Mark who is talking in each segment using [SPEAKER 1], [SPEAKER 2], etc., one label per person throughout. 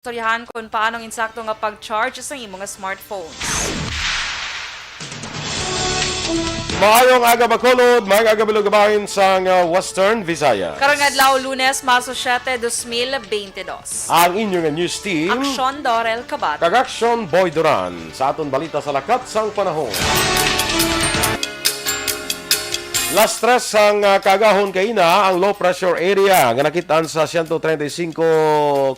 [SPEAKER 1] Istoryahan kung paanong insakto nga pag-charge sa imong smartphone.
[SPEAKER 2] Maayong aga Bacolod, mga agabilog gabahin sa Western Visayas.
[SPEAKER 1] Karong adlaw Lunes, Marso 7, 2022.
[SPEAKER 2] Ang inyong news team,
[SPEAKER 1] Aksyon Dorel Kabat.
[SPEAKER 2] Kagaksyon Boy Duran, sa aton balita sa lakat sang panahon. Las 3 ang kagahon kaina ang low pressure area nga nakitaan sa 135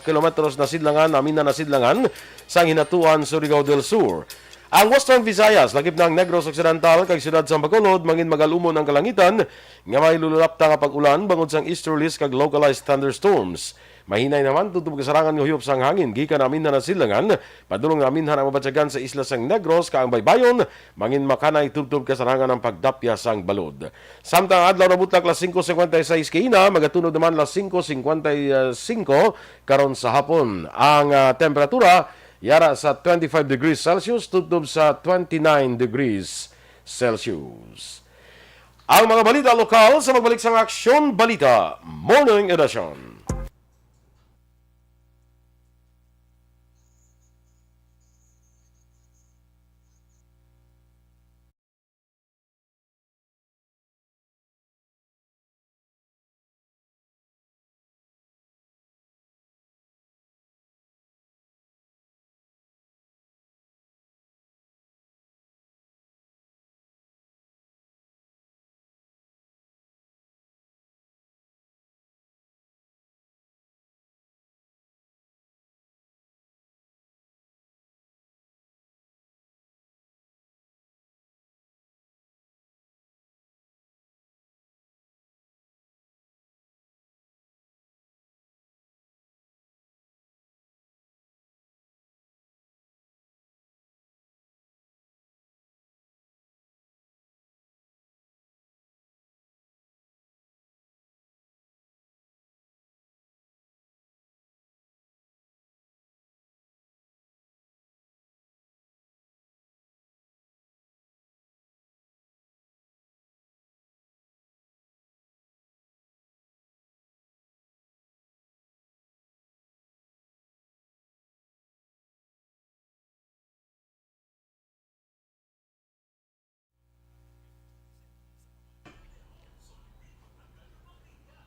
[SPEAKER 2] kilometros na sidlangan, amin na sidlangan sa hinatuan Surigao del Sur. Ang Western Visayas, lagip ng Negros Occidental, kag siyudad sa Bacolod, mangin magalumon ang kalangitan, nga may lululapta nga pag-ulan, bangod sang easterlies kag localized thunderstorms. Mahinay naman, tutub kasarangan ng huyop sang hangin, gikan namin na nasilangan, padulong namin na mabatsagan sa isla sang Negros, kaang baybayon, mangin makanay tutub kasarangan ng pagdapya sang balod. Samtang adlaw na butlak las 5.56 kaina, magatunod naman las 5.55 karon sa hapon. Ang temperatura, yara sa 25 degrees Celsius, tutob sa 29 degrees Celsius. Ang mga balita lokal sa magbalik sa Aksyon Balita Morning Edition.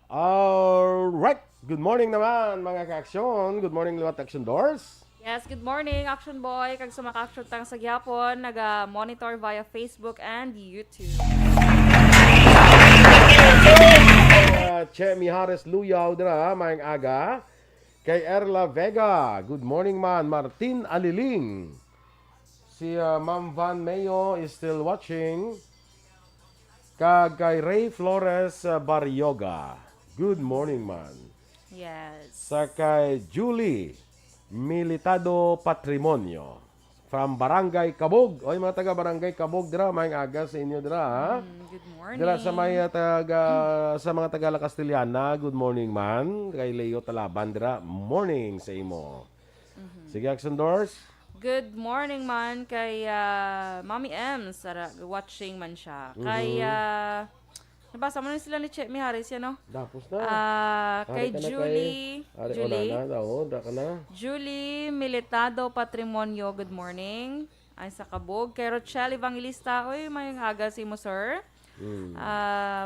[SPEAKER 2] Alright, good morning naman mga ka-aksyon. Good morning liwat Action Doors.
[SPEAKER 1] Yes, good morning, Action Boy. Kag sumaka-action tang sa gyapon, naga-monitor via Facebook and YouTube.
[SPEAKER 2] Che Mijares Luyaw dira maayong aga. Kay Erla Vega, good morning man. Martin Aliling. Si Ma'am Van Mayo is still watching. Kag kay Ray Flores Baryoga, good morning man.
[SPEAKER 1] Yes.
[SPEAKER 2] Sa kay Julie Militado Patrimonio from Barangay Kabog. Oy mga taga Barangay Kabog dira, maayong aga sa inyo dira ha.
[SPEAKER 1] Good morning.
[SPEAKER 2] Dira sa may sa mga taga La Castellana, good morning man. Kay Leo Talaban dira, morning sa imo. Sige Action Doors.
[SPEAKER 1] Good morning man kay Mami M. Watching man siya. Kay nabasa mo na sila ni Che Mijares yan, no?
[SPEAKER 2] Tapos na.
[SPEAKER 1] Kay Julie.
[SPEAKER 2] Na.
[SPEAKER 1] Julie Militado Patrimonio, good morning. Ay sa Kabog. Kay Rochelle Evangelista, oy, may aga si mo, sir.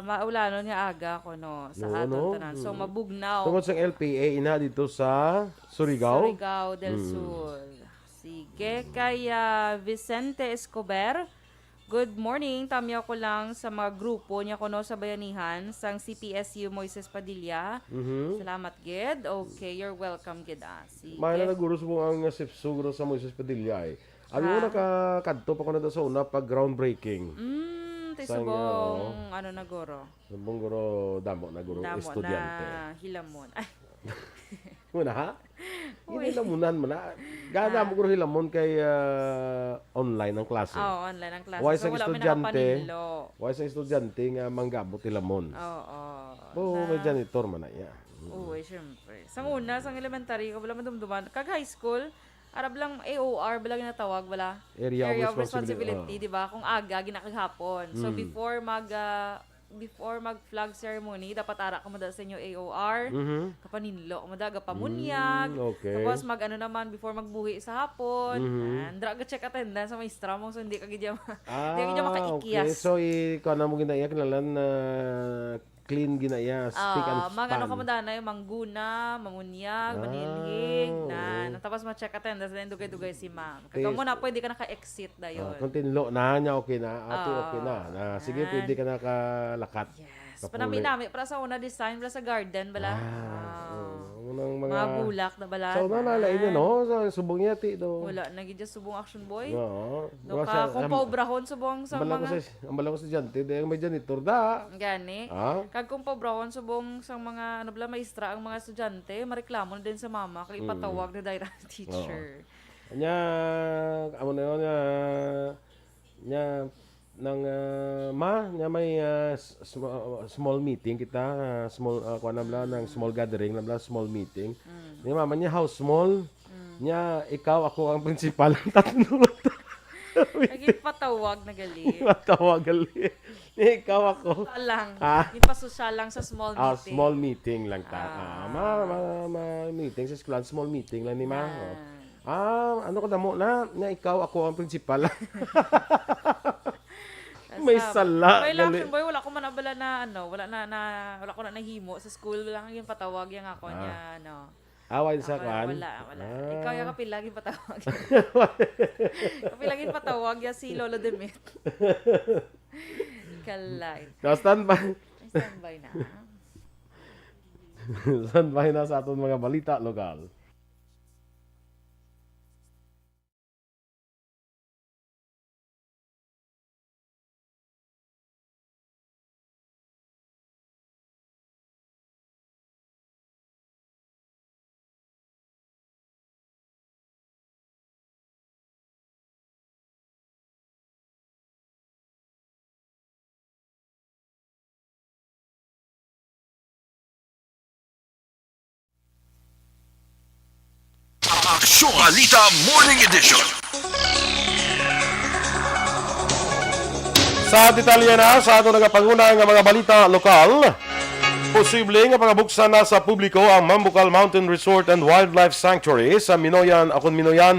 [SPEAKER 1] Maulanon nga aga ko, no? Sa aton tanan. So, mabugnaw.
[SPEAKER 2] Tungkol sa LPA, ina dito sa Surigao.
[SPEAKER 1] Surigao del Sur. Sige, kay Vicente Escobar. Good morning. Tamyaw ko lang sa mga grupo niya ko no sa bayanihan sang CPSU Moises Padilla. Salamat, Gid. Okay, you're welcome, Gid. Sige.
[SPEAKER 2] Mahal na guros mo ang sugro sa Moises Padilla eh. Abi mo nakakadto pa ko na sa una pag groundbreaking.
[SPEAKER 1] Tisubong, ano na goro?
[SPEAKER 2] Subong guro damo na guro estudyante.
[SPEAKER 1] Na hilamon. Ay.
[SPEAKER 2] Muna ha? Hinilamunan mo na. Gana mo guro hilamon kay online ang klase.
[SPEAKER 1] Oo, online ang klase.
[SPEAKER 2] Why
[SPEAKER 1] So,
[SPEAKER 2] sa
[SPEAKER 1] wala
[SPEAKER 2] estudyante?
[SPEAKER 1] minapanilo.
[SPEAKER 2] Why sa estudyante nga manggabot hilamon?
[SPEAKER 1] Oo.
[SPEAKER 2] May janitor man na iya.
[SPEAKER 1] Oo, syempre. Sang una, sang elementary, wala man dumduman. Kag high school, arab lang AOR, bala ginatawag, wala?
[SPEAKER 2] Area of
[SPEAKER 1] Responsibility,
[SPEAKER 2] responsibility.
[SPEAKER 1] di ba? Kung aga, ginakaghapon. So, before before mag-flag ceremony, dapat ara ka mo da sa inyo AOR. Kapaninlo, mo da gapamunyag.
[SPEAKER 2] Okay.
[SPEAKER 1] Tapos mag-ano naman, before magbuhi sa hapon. Dra ka check attendance sa maestra mo, so hindi ka gidya hindi ka gidya makaikyas.
[SPEAKER 2] Okay. So, ikaw na mo ginaya, kinalan na clean ginaya, speak and span.
[SPEAKER 1] Mga ano ka mo na yung mangguna, mangunyag, manilhig, na tapos ma-check attendance, then dugay-dugay si ma'am. Kaya mo na, pwede ka naka-exit na yun.
[SPEAKER 2] Kung tinlo na niya, okay na. Ate, okay na. Sige, pwede ka nakalakat.
[SPEAKER 1] Yes. Panami-nami, para sa una design, para sa garden, bala.
[SPEAKER 2] Unang
[SPEAKER 1] Mga bulak na bala.
[SPEAKER 2] So, nalalain niya, no? Sa subong niya, ti, do.
[SPEAKER 1] Wala, naging just subong action boy.
[SPEAKER 2] Oo.
[SPEAKER 1] Do ka, kung paubrahon subong sa mga...
[SPEAKER 2] Ang bala ko sa jante, dahil may janitor da.
[SPEAKER 1] Gani. Kag kung paubrahon subong sa mga, ano bala, maestra ang mga estudyante, mareklamo na din sa mama, kag ipatawag na direct teacher.
[SPEAKER 2] Nya, amo na yun, nya, nang nya may small meeting kita, small kuan nabla ng small gathering nabla small meeting. Ni mama niya house small. Nya ikaw ako ang principal ng tatlo.
[SPEAKER 1] Kag patawag na gali.
[SPEAKER 2] Patawag gali. Ni ikaw ako.
[SPEAKER 1] Lang. Ipasosyal lang sa small meeting.
[SPEAKER 2] Small meeting lang ta. Meeting sa school, small meeting lang ni ma. Ano ko damo na ikaw ako ang principal. May sala.
[SPEAKER 1] May action boy, wala ko man abala na ano, wala ko na nahimo sa school lang yung patawag yang ako niya ano.
[SPEAKER 2] Away sa kan.
[SPEAKER 1] Wala. Ikaw yung kapilagin patawag. Kapilagin patawag ya si Lolo Demit. Kalay.
[SPEAKER 2] Standby.
[SPEAKER 1] Standby na.
[SPEAKER 2] Standby na sa aton mga balita lokal.
[SPEAKER 3] Aksyon Balita Morning Edition.
[SPEAKER 2] Sa detalye na sa ato nagapanguna nga mga balita lokal, posible nga pangabuksan na sa publiko ang Mambucal Mountain Resort and Wildlife Sanctuary sa Minoyan,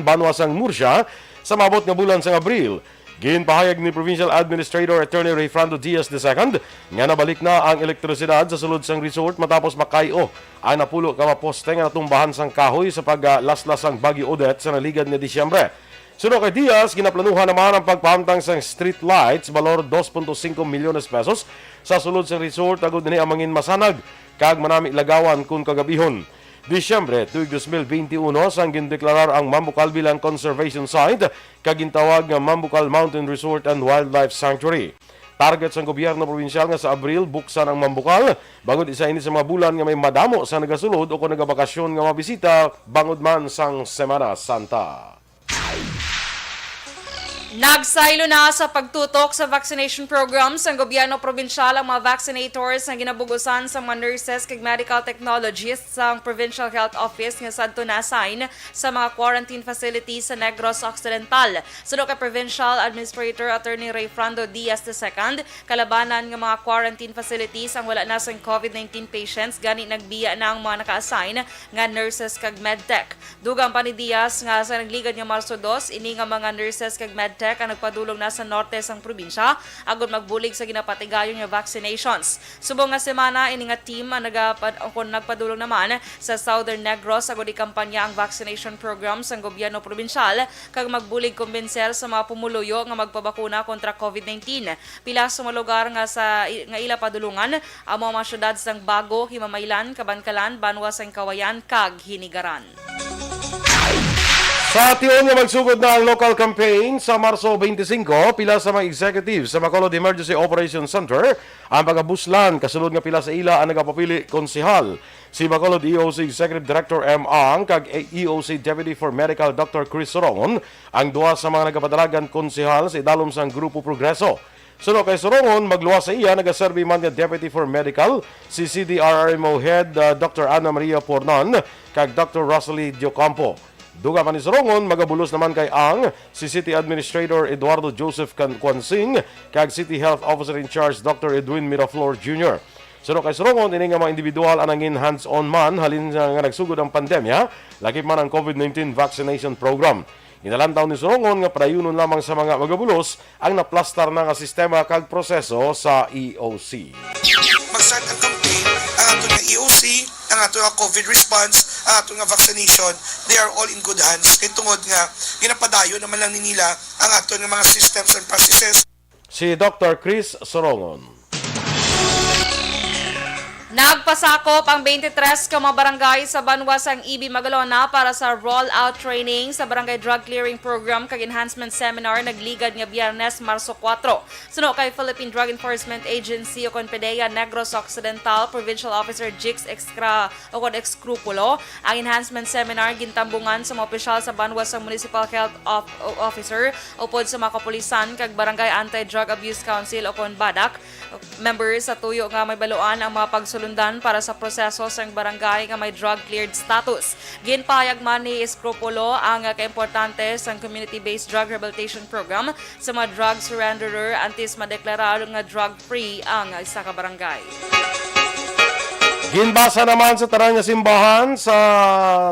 [SPEAKER 2] Banwasang Murcia sa mabot nga bulan sa Abril. Ginpahayag ni Provincial Administrator Attorney Rayfrando Diaz II nga nabalik na ang elektrisidad sa sulod sang resort matapos makayo ang napulo ka maposte nga natumbahan sang kahoy sa paglaslas sang Bagyo Odette sa naligad ni Disyembre. Suno kay Diaz, ginaplanuhan naman ang pagpamtang sang street lights balor 2.5 milyones pesos sa sulod sang resort agud ni amangin masanag kag manami lagawan kun kagabihon. Disyembre tuig 2021 sang gindeklarar ang Mambucal bilang conservation site kag gintawag nga Mambucal Mountain Resort and Wildlife Sanctuary. Target sang gobyerno probinsyal nga sa Abril buksan ang Mambucal bangod isa ini sa mga bulan nga may madamo sa nagasulod o kung nagabakasyon nga mabisita bangod man sang Semana Santa.
[SPEAKER 1] Nagsaylo na sa pagtutok sa vaccination programs ang gobyerno probinsyal ang mga vaccinators na ginabugusan sa mga nurses kag medical technologists sa Provincial Health Office nga sadto na-assign sa mga quarantine facilities sa Negros Occidental. Suno kay Provincial Administrator Attorney Rayfrando Diaz II, kalabanan nga mga quarantine facilities ang wala na sa COVID-19 patients gani nagbiya na ang mga naka-assign nga nurses kag medtech. Dugang pa ni Diaz nga sa nagligad nga Marso 2 ini nga mga nurses kag medtech ang nagpadulong na sa norte sang probinsya agud magbulig sa ginapatigayon nga vaccinations. Subong nga semana ini nga team ang nagpadulong naman sa Southern Negros agud ikampanya ang vaccination program sang gobyerno probinsyal kag magbulig kumbinser sa mga pumuluyo nga magpabakuna kontra COVID-19. Pila sa mga lugar nga ila padulungan ang mga syudad sang Bago, Himamaylan, Kabankalan, Banwa sang Kawayan kag Hinigaran.
[SPEAKER 2] Sa tion nga magsugod na ang local campaign sa Marso 25, pila sa mga executives sa Bacolod Emergency Operations Center ang pagabuslan kasunod nga pila sa ila ang nagapapili konsehal. Si Bacolod EOC Executive Director M. Ang kag EOC Deputy for Medical Dr. Chris Sorongon ang duwa sa mga nagapadalagan konsehal sa idalom sang Grupo Progreso. Suno kay Sorongon, magluwas sa iya, nagaserbi man nga Deputy for Medical, si CDRRMO Head Dr. Ana Maria Pornon, kag Dr. Rosalie Diocampo. Duga pa ni Sorongon, magabulos naman kay ang si City Administrator Eduardo Joseph Kwansing kag City Health Officer in Charge Dr. Edwin Miraflor Jr. Suno kay Sorongon, ini nga mga individual anangin hands-on man halin nga nagsugod ang pandemya, lagi man ang COVID-19 vaccination program. Inalantaw ni Sorongon nga padayunon lamang sa mga magabulos ang naplastar na nga sistema kag proseso sa EOC.
[SPEAKER 4] Mag-start ang campaign, ang ato nga EOC, ang ato nga COVID response, ang ato nga vaccination, they are all in good hands. Kaya tungod nga, ginapadayo naman lang nila ang ato nga mga systems and processes.
[SPEAKER 2] Si Dr. Chris Sorongon.
[SPEAKER 1] Nagpasakop ang 23 ka mga barangay sa Banwasang Ibi Magalona para sa roll-out training sa Barangay Drug Clearing Program kag Enhancement Seminar nagligad nga Biyernes, Marso 4. Suno kay Philippine Drug Enforcement Agency o Conpedea Negros Occidental Provincial Officer Jix Excrupulo, ang Enhancement Seminar gintambungan sa mga opisyal sa Banwasang Municipal Health Officer upod sa mga kapulisan kag Barangay Anti-Drug Abuse Council o Badak, members sa tuyo nga may baluan ang mga pagsulundan para sa proseso sa barangay nga may drug-cleared status. Ginpahayag man ni Escropulo ang kaimportante sa community-based drug rehabilitation program sa mga drug surrenderer antes madeklarar nga drug-free ang isa ka barangay.
[SPEAKER 2] Ginbasa naman sa tarang nga simbahan sa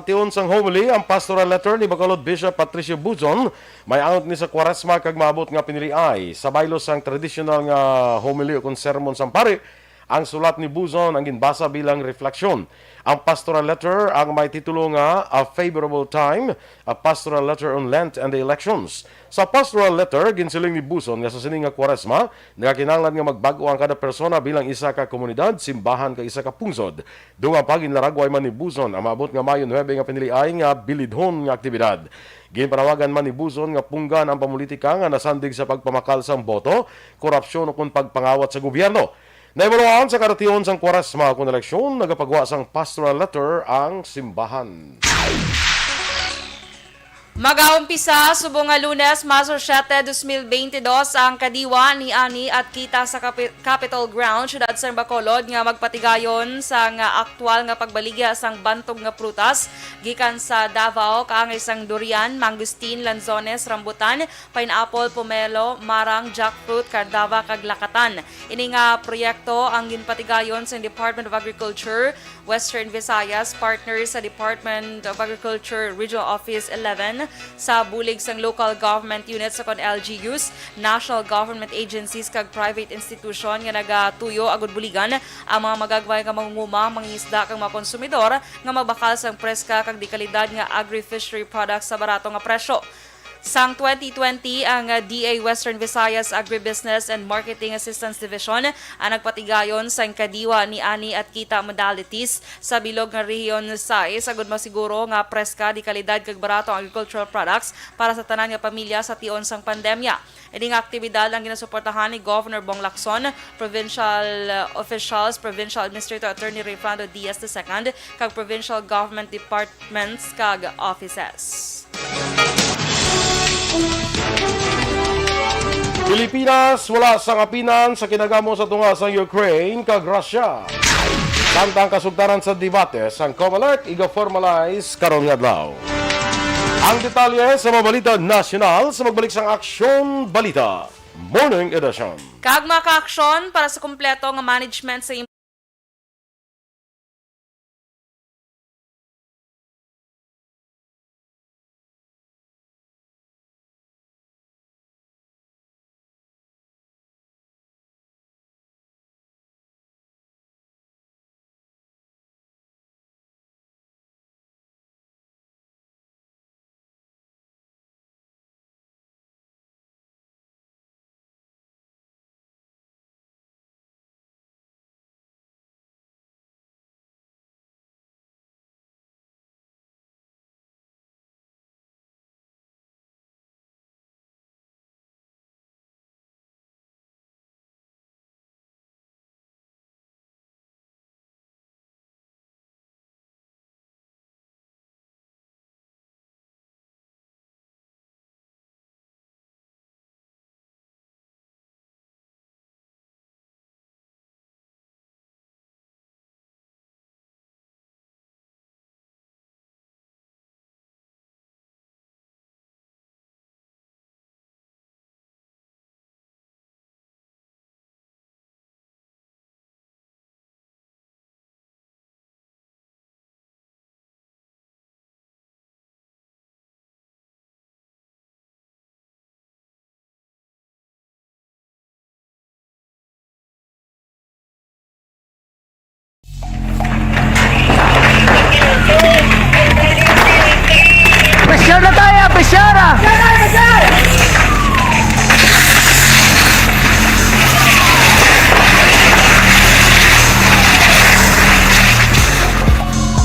[SPEAKER 2] tiun sang homily ang pastoral letter ni Bacolod Bishop Patricio Buzon. May angot ni sa Kwaresma kag maabot nga piniliay sa baylos sang traditional nga homily o kung sermon sang pari. Ang sulat ni Buzon ang ginbasa bilang refleksyon. Ang pastoral letter ang may titulo nga A Favorable Time, a Pastoral Letter on Lent and the Elections. Sa pastoral letter, ginsiling ni Buzon nga sa sining nga Kwaresma, nagakinahanglan nga magbago ang kada persona bilang isa ka komunidad, simbahan ka isa ka pungsod. Dunga pa ginlaragway man ni Buzon ang maabot nga Mayo 9 nga piniliay nga bilidhon nga aktibidad. Ginpanawagan man ni Buzon nga punggan ang pamulitika nga nasandig sa pagpamakal sang boto, korupsyon o kung pagpangawat sa gobyerno. Naibaluan sa karatiyon sang Kwaresma kung eleksyon, nagapagawa sang pastoral letter ang simbahan.
[SPEAKER 1] Mag-aumpisa subong nga Lunes, Marso 7, 2022 ang kadiwa ni Ani at kita sa Capitol Ground, syudad sang Bacolod nga magpatigayon sa nga aktual nga pagbaligya sang bantog nga prutas gikan sa Davao kaangay sang durian, mangustin, lanzones, rambutan, pineapple, pomelo, marang, jackfruit, cardava kag lakatan. Ini nga proyekto ang ginpatigayon sa Department of Agriculture, Western Visayas, partners sa Department of Agriculture Regional Office 11 sa bulig sang local government units sa kon LGUs, national government agencies kag private institution nga nagatuyo agud buligan ang mga magagmay nga mangunguma, mangingisda kag mga konsumidor nga mabakal sang preska kag di kalidad nga agri-fishery products sa barato nga presyo. Sang 2020, ang DA Western Visayas Agribusiness and Marketing Assistance Division ang nagpatigayon sa kadiwa ni Ani at Kita modalities sa bilog nga rehiyon sa sagud masiguro nga preska di kalidad kag barato ang agricultural products para sa tanan nga pamilya sa tion sang pandemya. Ini nga aktibidad ang ginasuportahan ni Governor Bong Lacson, provincial officials, Provincial Administrator Attorney Rayfrando Diaz II, kag provincial government departments kag offices.
[SPEAKER 2] Pilipinas wala sa kapinan sa kinagamo sa tunga sa Ukraine kag Russia. Samtang kasugdanan sa debate sang COMELEC iga-formalize karon nga adlaw. Ang detalye sa mga balita nasyonal sa magbalik sang Aksyon Balita Morning Edition.
[SPEAKER 1] Kag mga ka-aksyon para sa kumpleto nga management sa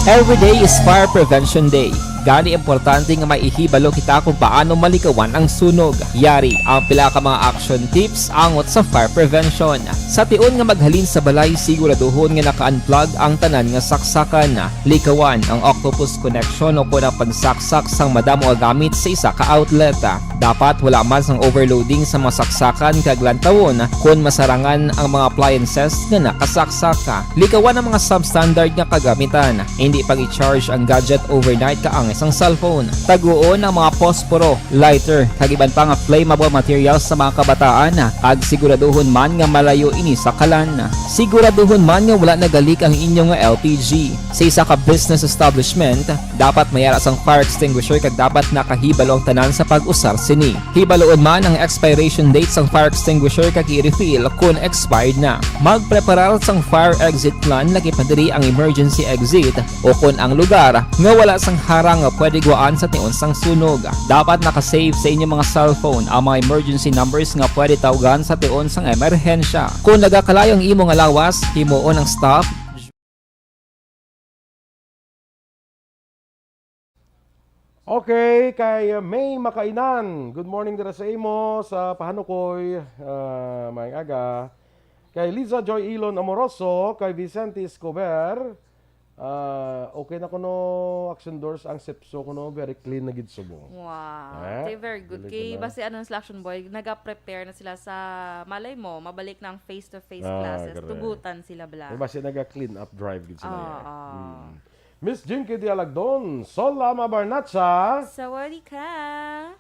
[SPEAKER 5] Every day is Fire Prevention Day. Gani importante nga maihibalo kita kung paano malikawan ang sunog. Yari ang pila ka mga action tips angot sa fire prevention. Sa tiun nga maghalin sa balay, siguraduhon nga naka-unplug ang tanan nga saksakan. Likawan ang octopus connection o kung ang pagsaksak sang madamo nga gamit sa isa ka outlet. Dapat wala man sang overloading sa mga saksakan kag lantawon kung masarangan ang mga appliances nga nakasaksaka. Likawan ang mga substandard nga kagamitan. Hindi pag i-charge ang gadget overnight kaang isang cellphone. Taguon ang mga posporo, lighter, kag iban pa nga flammable materials sa mga kabataan. Kag siguraduhon man nga malayo ini sa kalan. Siguraduhon man nga wala nagalik ang inyong nga LPG. Sa isa ka business establishment, dapat mayara sang fire extinguisher kag dapat nakahibalo ang tanan sa pag-usar sini. Hibaloon man ang expiration date sang fire extinguisher kag i-refill kung expired na. Magpreparar sang fire exit plan laki padiri ang emergency exit o kung ang lugar nga wala sang harang nga pwede guwaan sa tiun sang sunog. Dapat nakasave sa inyong mga cellphone ang mga emergency numbers nga pwede tawagan sa tiun sang emerhensya. Kung nagakalayo ang imo nga lawas, himuon ang stop.
[SPEAKER 2] Okay, kay May Makainan. Good morning dira sa imo sa Pahanukoy, maayong aga. Kay Liza Joy Ilon Amoroso, kay Vicente Escobar. Okay na kuno action doors ang sepso kuno very clean na gid subong.
[SPEAKER 1] Wow.
[SPEAKER 2] Eh,
[SPEAKER 1] Okay, very good.
[SPEAKER 2] dili
[SPEAKER 1] Kay
[SPEAKER 2] ko na.
[SPEAKER 1] base ano sa Action Boy, naga-prepare na sila sa malay mo, mabalik na ang face-to-face
[SPEAKER 2] Ah,
[SPEAKER 1] classes.
[SPEAKER 2] correct.
[SPEAKER 1] Tugutan sila bala.
[SPEAKER 2] Diba siya naga-clean up drive gid sila.
[SPEAKER 1] Ah.
[SPEAKER 2] Miss Jinky Dialagdon, Solama Barnacha,
[SPEAKER 1] Sawadee ka.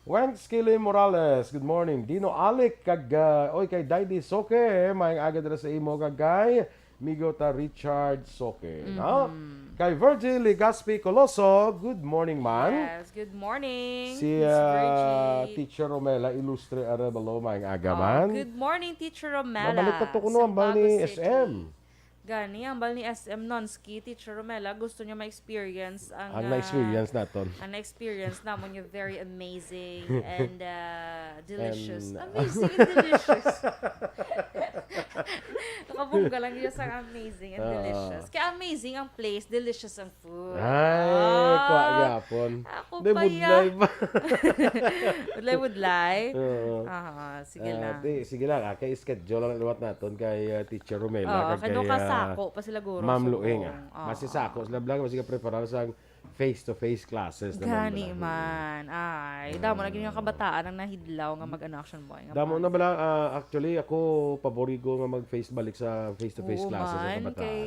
[SPEAKER 2] Wenx Kili Morales, good morning. Dino Alec kag oy kay Daydi Soke, maayong aga dira sa imo kag kay Migota Richard Soke, no? Kay Virgil Legaspi Coloso, good morning man.
[SPEAKER 1] Yes, good morning.
[SPEAKER 2] Si
[SPEAKER 1] Miss Virgie.
[SPEAKER 2] Teacher Romela Ilustre Arevalo, maayong aga
[SPEAKER 1] Oh,
[SPEAKER 2] man.
[SPEAKER 1] good morning, Teacher Romela.
[SPEAKER 2] Mabalik ka to kuno ang bal ni
[SPEAKER 1] Bago City.
[SPEAKER 2] SM.
[SPEAKER 1] Gani, ang bal ni SM Nonski, Teacher Romela, gusto niya ma-experience
[SPEAKER 2] Ang na-experience naton.
[SPEAKER 1] Ang experience naman yung very amazing and delicious.
[SPEAKER 2] And,
[SPEAKER 1] Amazing and delicious. Nakabungga lang yun sa amazing and delicious. Kaya amazing ang place, delicious ang food.
[SPEAKER 2] Ay, kwa gyapon.
[SPEAKER 1] Ako
[SPEAKER 2] Di
[SPEAKER 1] pa
[SPEAKER 2] budlay
[SPEAKER 1] ya.
[SPEAKER 2] ba?
[SPEAKER 1] Budlay.
[SPEAKER 2] Oo.
[SPEAKER 1] Sige lang.
[SPEAKER 2] Sige lang, kay schedule lang liwat naton kay Teacher Romela
[SPEAKER 1] Oo, kano ka sako pa sila guro.
[SPEAKER 2] Ma'am
[SPEAKER 1] subong.
[SPEAKER 2] Luing.
[SPEAKER 1] Oo.
[SPEAKER 2] Basi sako sila blang basi ka preparar sa face-to-face classes naman.
[SPEAKER 1] Gani man. Ay, damo na gini nga kabataan ang nahidlaw nga mag-ano Action Boy. Nga
[SPEAKER 2] Damo
[SPEAKER 1] pa.
[SPEAKER 2] na bala actually ako paborito nga mag-face balik sa face-to-face
[SPEAKER 1] Oo
[SPEAKER 2] classes sa
[SPEAKER 1] man,
[SPEAKER 2] kabataan.
[SPEAKER 1] kay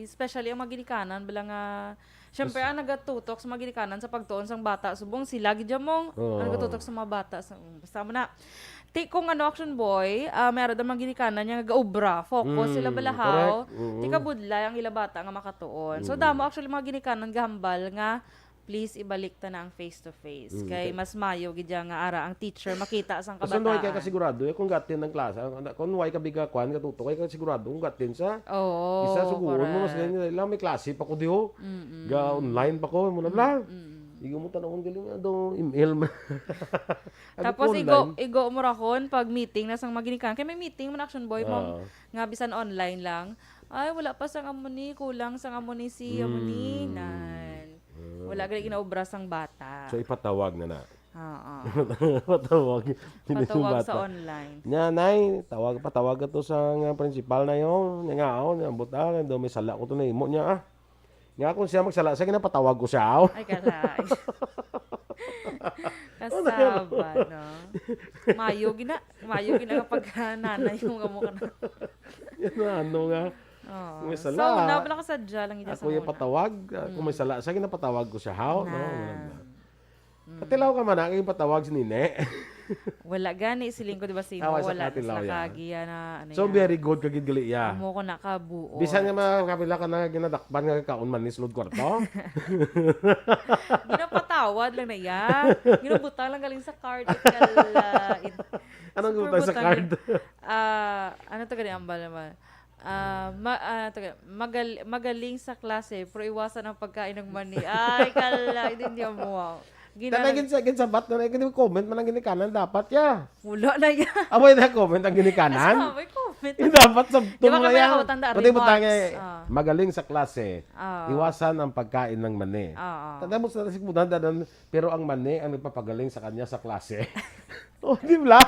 [SPEAKER 1] especially ang mga ginikanan bala nga syempre ang nagatutok sa mga ginikanan sa pagtuon sang bata subong sila gid mong
[SPEAKER 2] Oo.
[SPEAKER 1] ang nagatutok sa mga bata sa basta mo na kung ano Action Boy, meron daw mga ginikanan niya nga gaubra, focus sila balahaw.
[SPEAKER 2] correct. Oo.
[SPEAKER 1] Tika budlay ang ila bata nga makatuon. So damo actually mga ginikanan gahambal nga please ibalik ta na ang face to face kay mas mayo gid nga ara ang teacher makita sang
[SPEAKER 2] Kasi no kay
[SPEAKER 1] kabataan.
[SPEAKER 2] kasigurado kung gatin ng klase, kung way ka biga kwan katuto kay kasigurado kung gatin sa
[SPEAKER 1] Oo.
[SPEAKER 2] isa suguron mo mas
[SPEAKER 1] correct.
[SPEAKER 2] ganyan lang may klase pa ko diho. Ga online pa ko mo na bla. Igo mo tanong galing do email man.
[SPEAKER 1] Tapos igo mo rakon pag meeting na sang maginikan. Kay may meeting man Action Boy mo nga bisan online lang. Ay wala pa sang amoni, kulang sang amoni si amoni nan. Wala gali ginaobra sang bata.
[SPEAKER 2] So ipatawag na na.
[SPEAKER 1] Oo.
[SPEAKER 2] Patawag.
[SPEAKER 1] Patawag sa online.
[SPEAKER 2] Nya nay, patawag ka to sa nga principal na yon. Nya nga ako, nya buta, do may sala ko to na imo nya ah. Nga kung siya magsala, sa patawag ko siya. Oh.
[SPEAKER 1] Ay kalay. Kasaba, no? Mayo gina kapag nanay yung amo ka na.
[SPEAKER 2] Yan na, ano nga.
[SPEAKER 1] Oo.
[SPEAKER 2] May
[SPEAKER 1] So,
[SPEAKER 2] sala.
[SPEAKER 1] una pala ka sadya lang ida sa
[SPEAKER 2] Ako yung
[SPEAKER 1] una.
[SPEAKER 2] patawag. Kung may sala, sa patawag ko siya. How? No,
[SPEAKER 1] Na.
[SPEAKER 2] Katilaw ka man, ang patawag si Nine.
[SPEAKER 1] Wala gani siling ko di ba sino
[SPEAKER 2] Away sa
[SPEAKER 1] wala
[SPEAKER 2] katilaw
[SPEAKER 1] na
[SPEAKER 2] yan.
[SPEAKER 1] kagiya na ano
[SPEAKER 2] So,
[SPEAKER 1] yan.
[SPEAKER 2] very good kagid gali ya.
[SPEAKER 1] Mo ko nakabuo.
[SPEAKER 2] Bisan nga makapila ka na ginadakpan nga kaon man ni sulod kwarto.
[SPEAKER 1] Ginapatawad lang na ya. Ginabutang lang galing sa card. Ikala.
[SPEAKER 2] Anong
[SPEAKER 1] Super
[SPEAKER 2] gutay sa
[SPEAKER 1] butang
[SPEAKER 2] card?
[SPEAKER 1] Ano to gani ambal naman? Magaling sa klase pero iwasan ang pagkain ng mani. Ay, kala. Hindi mo wow.
[SPEAKER 2] Tanay sa bat na comment man ang ginikanan dapat ya.
[SPEAKER 1] Wala na yan.
[SPEAKER 2] Amoy na comment ang ginikanan.
[SPEAKER 1] Sabi ko,
[SPEAKER 2] Dapat sa
[SPEAKER 1] Di ba kami
[SPEAKER 2] tunglayan.
[SPEAKER 1] nakatanda,
[SPEAKER 2] Pati mo
[SPEAKER 1] remarks.
[SPEAKER 2] magaling sa klase.
[SPEAKER 1] Ah.
[SPEAKER 2] Iwasan ang pagkain ng mani. Tanda mo sa nasik mo pero ang mani ang nagpapagaling sa kanya sa klase. Oh, di ba?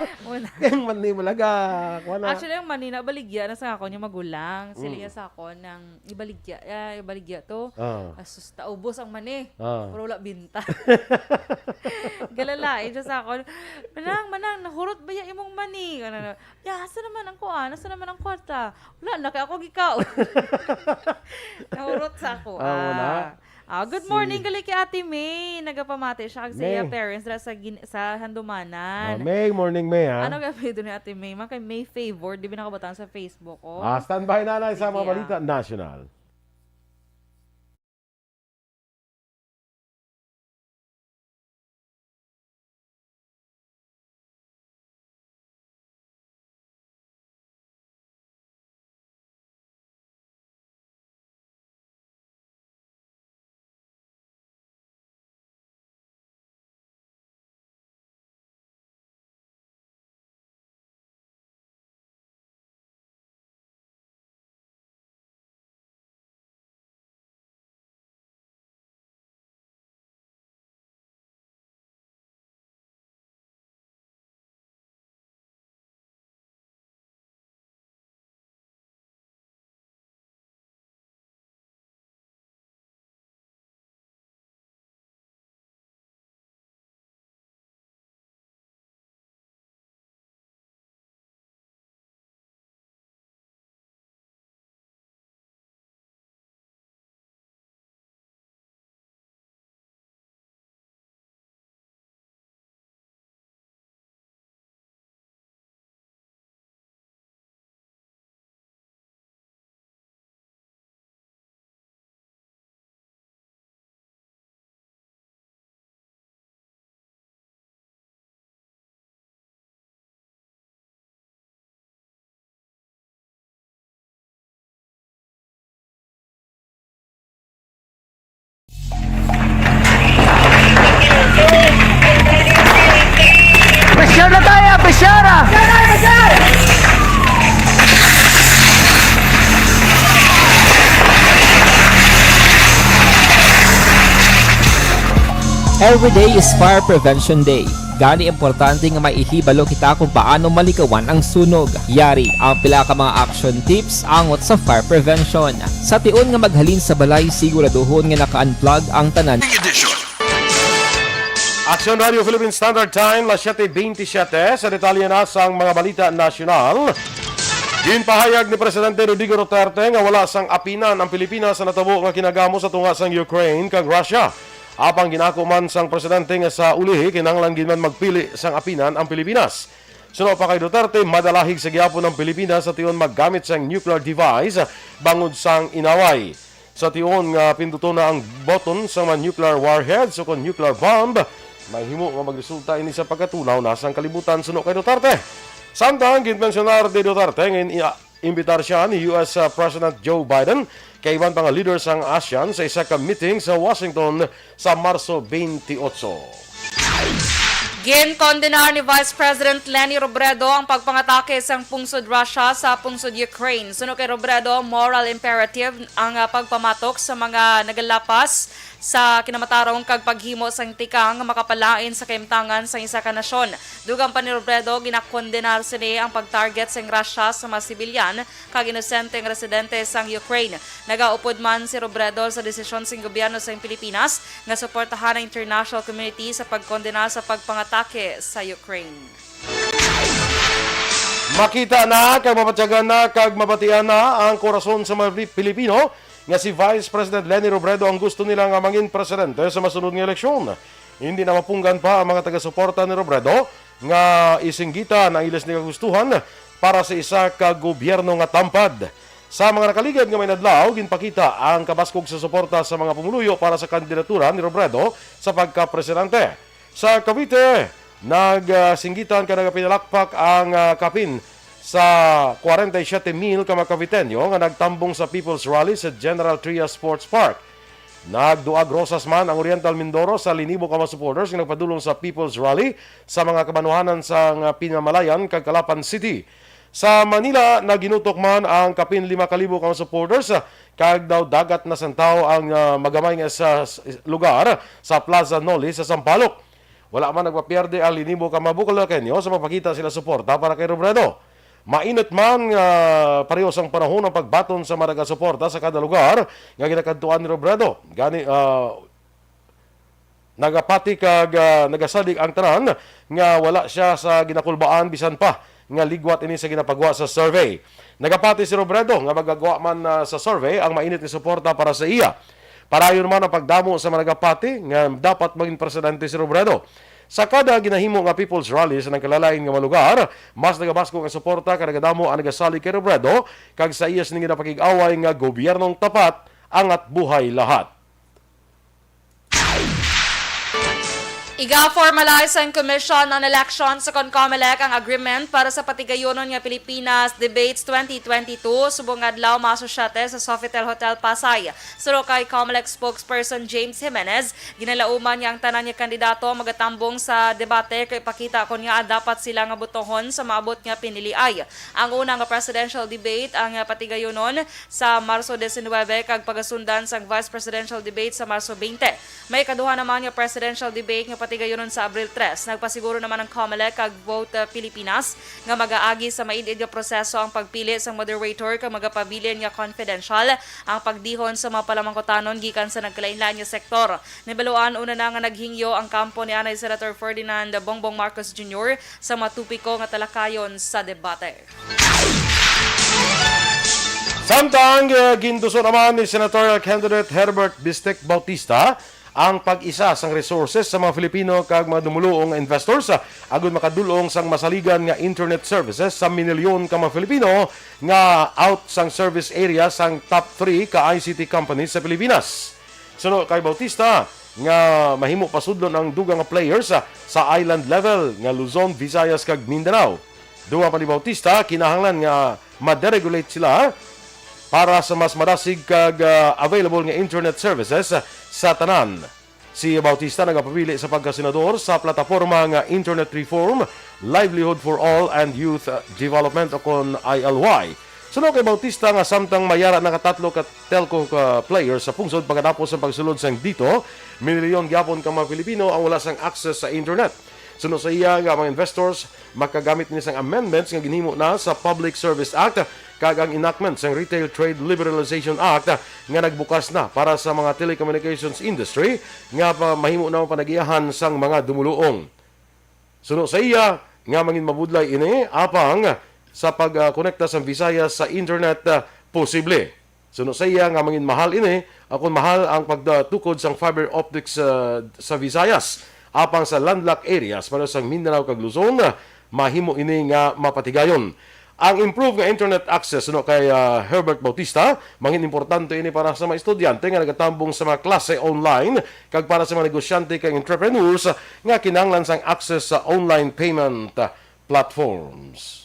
[SPEAKER 2] Ang mani malaga.
[SPEAKER 1] Actually, yung manina, baligya na sa ako yung magulang. Sila sa ako ng ibaligya to. Asus, taubos ang mani. Pero wala binta. Galalain siya sa ako. Manang, nahurot ba yung imong mani? Asa naman ang kuha? Asa naman ang kwarta? Wala, na kaya ako gikaw. Nahurot sa ako.
[SPEAKER 2] Wala.
[SPEAKER 1] Good morning, gali kay Ate May. Nagapamati siya kasi
[SPEAKER 2] May.
[SPEAKER 1] parents dra sa Handumanan.
[SPEAKER 2] May, morning May ha.
[SPEAKER 1] Ano gagawin doon ni Ate May? Man kay May Favor, di ba nakabataan sa Facebook ko?
[SPEAKER 2] Standby na sa mga
[SPEAKER 1] Sige,
[SPEAKER 2] balita national.
[SPEAKER 6] Pressure na tayo! Pressure!
[SPEAKER 5] Every day is Fire Prevention Day. Gani importante nga maihibalo kita kung paano malikawan ang sunog. Yari ang pila ka mga action tips angot sa fire prevention. Sa tion nga maghalin sa balay, siguraduhon nga naka-unplug ang tanan.
[SPEAKER 3] Morning edition.
[SPEAKER 2] Action Radio Philippine Standard Time, las 7:27. Sa detalye na sa mga balita nasyonal. Ginpahayag ni Presidente Rodrigo Duterte nga wala sang apinan ang Pilipinas sa natabo nga kinagamo sa tunga sang Ukraine kag Russia. Apang ginako man sang presidente nga sa ulihi kinahanglan gid man magpili sang apinan ang Pilipinas. Suno pa kay Duterte, madalahig sa gihapon ng Pilipinas sa tion maggamit sang nuclear device bangod sang inaway. Sa tion nga pinduton na ang button sa mga nuclear warheads o nuclear bomb, mahimo nga magresulta ini sa pagkatunaw na sang kalibutan suno kay Duterte. Samtang ginpensionar de Duterte nga imbitar siya ni US President Joe Biden kay iban pang leaders ang ASEAN sa isa ka meeting sa Washington sa Marso 28.
[SPEAKER 1] Ginkondenar ni Vice President Leni Robredo ang pagpangatake sa pungsod Russia sa pungsod Ukraine. Suno kay Robredo, moral imperative ang pagpamatok sa mga nagalapas sa kinamatarong kag paghimo sang tikang makapalain sa kaimtangan sa isa ka nasyon. Dugang pa ni Robredo, ginakondenar sini ang pagtarget sa Russia sa mga sibilyan kag inosenteng residente sang Ukraine. Nagaupod man si Robredo sa desisyon sang gobyerno sa Pilipinas nga suportahan ang international community sa pagkondena sa pagpangatake sa Ukraine.
[SPEAKER 2] Makita na kag mapatyagan na kag mabatian na ang korason sa mga Pilipino nga si Vice President Leni Robredo ang gusto nila nga mangin presidente sa masunod nga eleksyon. Hindi na mapunggan pa ang mga taga-suporta ni Robredo nga isinggita na ilas ni kagustuhan para sa isa ka gobyerno nga tampad. Sa mga nakaligid nga may nadlaw, ginpakita ang kabaskog sa suporta sa mga pumuluyo para sa kandidatura ni Robredo sa pagka-presidente. Sa Cavite, nagsinggitan ka pinalakpak ang kapin sa 47,000 ka mga Caviteño nga nagtambong sa People's Rally sa General Trias Sports Park. Nagduag rosas man ang Oriental Mindoro sa linibo ka mga supporters nga nagpadulong sa People's Rally sa mga kamanuhanan sa Pinamalayan kag Calapan City. Sa Manila, naginutok man ang kapin 5,000 ka supporters kag daw dagat na santaw ang magamay nga sa lugar sa Plaza Noli sa Sampaloc. Wala man nagpapierde ang linibo ka Bucalaqueño sa mapakita sila suporta para kay Robredo. Mainit man parehos ang panahon ng pagbaton sa mga suporta sa kada lugar nga ginakadtuan ni Robredo. Gani nagapati kag nagasalig ang tanan nga wala siya sa ginakulbaan bisan pa nga ligwat ini sa ginapagawa sa survey. Nagapati si Robredo nga magagawa man sa survey ang mainit ni suporta para sa iya. Parayon man ang pagdamo sa mga nagapati nga dapat maging presidente si Robredo. Sa kada ginahimo nga people's rally sa nagkalalain nga mga lugar, mas nagabasko nga suporta kag nagadamo ang nagasali kay Robredo kag sa iyas ning ginapakig-away nga gobyernong tapat angat buhay lahat.
[SPEAKER 1] Iga-formalize ang Commission on Elections sa CONCOMELEC ang agreement para sa patigayonon nga Pilipinas Debates 2022 subong adlaw maasosyate sa Sofitel Hotel Pasay. Suro kay COMELEC spokesperson James Jimenez, ginalauman niya ang tanan nga kandidato magatambong sa debate kay pakita kon nga dapat sila nga butohon sa maabot nga piniliay. Ang unang nga presidential debate ang patigayonon sa Marso 19 kag pagasundan sa vice presidential debate sa Marso 20. May kaduha naman nga presidential debate nga patigayonon sa Abril 3. Nagpasiguro naman ang COMELEC kag Vote Pilipinas nga magaagi sa maidid nga proseso ang pagpili sa moderator kag magapabilin nga confidential ang pagdihon sa mga palamangkotanon gikan sa nagkalainlain nga sektor. Nibaluan una na nga naghingyo ang kampo ni Anay Senator Ferdinand Bongbong Marcos Jr. sa matupiko nga talakayon sa debate.
[SPEAKER 2] Samtang ginduso naman ni Senatorial candidate Herbert Bistek Bautista ang pag-isa sang resources sa mga Filipino kag mga dumuluong investors agud makadulong sang masaligan nga internet services sa minilyon ka mga Filipino nga out sang service area sang top 3 ka ICT companies sa Pilipinas. Suno kay Bautista nga mahimo pasudlon ang dugang nga players sa island level nga Luzon, Visayas kag Mindanao. Duwa pa ni Bautista kinahanglan nga ma-deregulate sila para sa mas madasig kag available nga internet services sa tanan. Si Bautista nagapabili sa pagkasenador sa plataporma nga Internet Reform, Livelihood for All and Youth Development o kon ILY. Suno kay Bautista nga samtang mayara na katatlo ka telco players sa pungsod pagkatapos sa pagsulod sang dito, milyon gyapon ka mga Pilipino ang wala sang access sa internet. Suno sa iya nga mga investors makagamit ni sang amendments nga ginhimo na sa Public Service Act kag ang enactment sa Retail Trade Liberalization Act nga nagbukas na para sa mga telecommunications industry nga mahimo na panagiyahan sang mga dumuluong. Suno sa iya nga mangin mabudlay ini apang sa pagkonekta sa Visayas sa internet posible. Suno sa iya nga mangin mahal ini akon mahal ang pagtukod sang fiber optics sa Visayas apang sa landlocked areas para sa Mindanao kag Luzon mahimo ini nga mapatigayon. Ang improved nga internet access kay Herbert Bautista, mangin importante ini para sa mga estudyante nga nagatambong sa mga klase online kag para sa mga negosyante kag entrepreneurs nga kinahanglan sang access sa online payment platforms.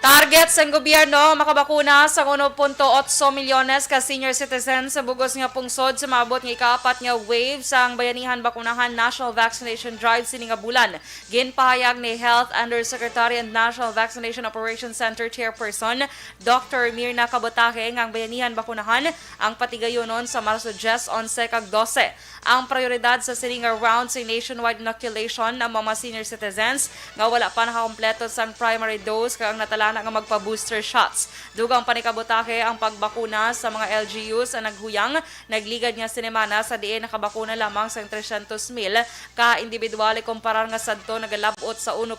[SPEAKER 1] Target sa gobyerno makabakuna sa 1.8 milyones ka senior citizens sa bugos nga pungsod sa maabot nga ikaapat nga wave sang Bayanihan Bakunahan National Vaccination Drive sini nga bulan. Ginpahayag ni Health Undersecretary and National Vaccination Operations Center Chairperson Dr. Mirna Cabotaje nga ang Bayanihan Bakunahan ang patigayonon sa Marso 10, 11 kag 12. Ang prioridad sa sini nga round sa nationwide inoculation ng mga senior citizens nga wala pa nakakompleto sang primary dose kag ang natalana nga magpa-booster shots. Dugang panikabotake ang pagbakuna sa mga LGUs ang naghuyang, nagligad nga sinemana sa diin nakabakuna lamang sa 300,000 ka individual kumparar nga sadto nagalabot sa 1.5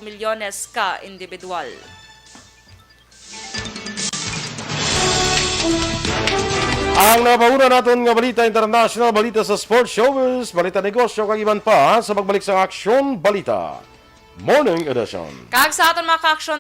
[SPEAKER 1] milyones ka individual.
[SPEAKER 2] Ang napauna naton nga balita international, balita sa sports showbiz, balita negosyo kag iban pa sa pagbalik sa Aksyon Balita Morning Edition.
[SPEAKER 1] Kag sa aton mga ka-aksyon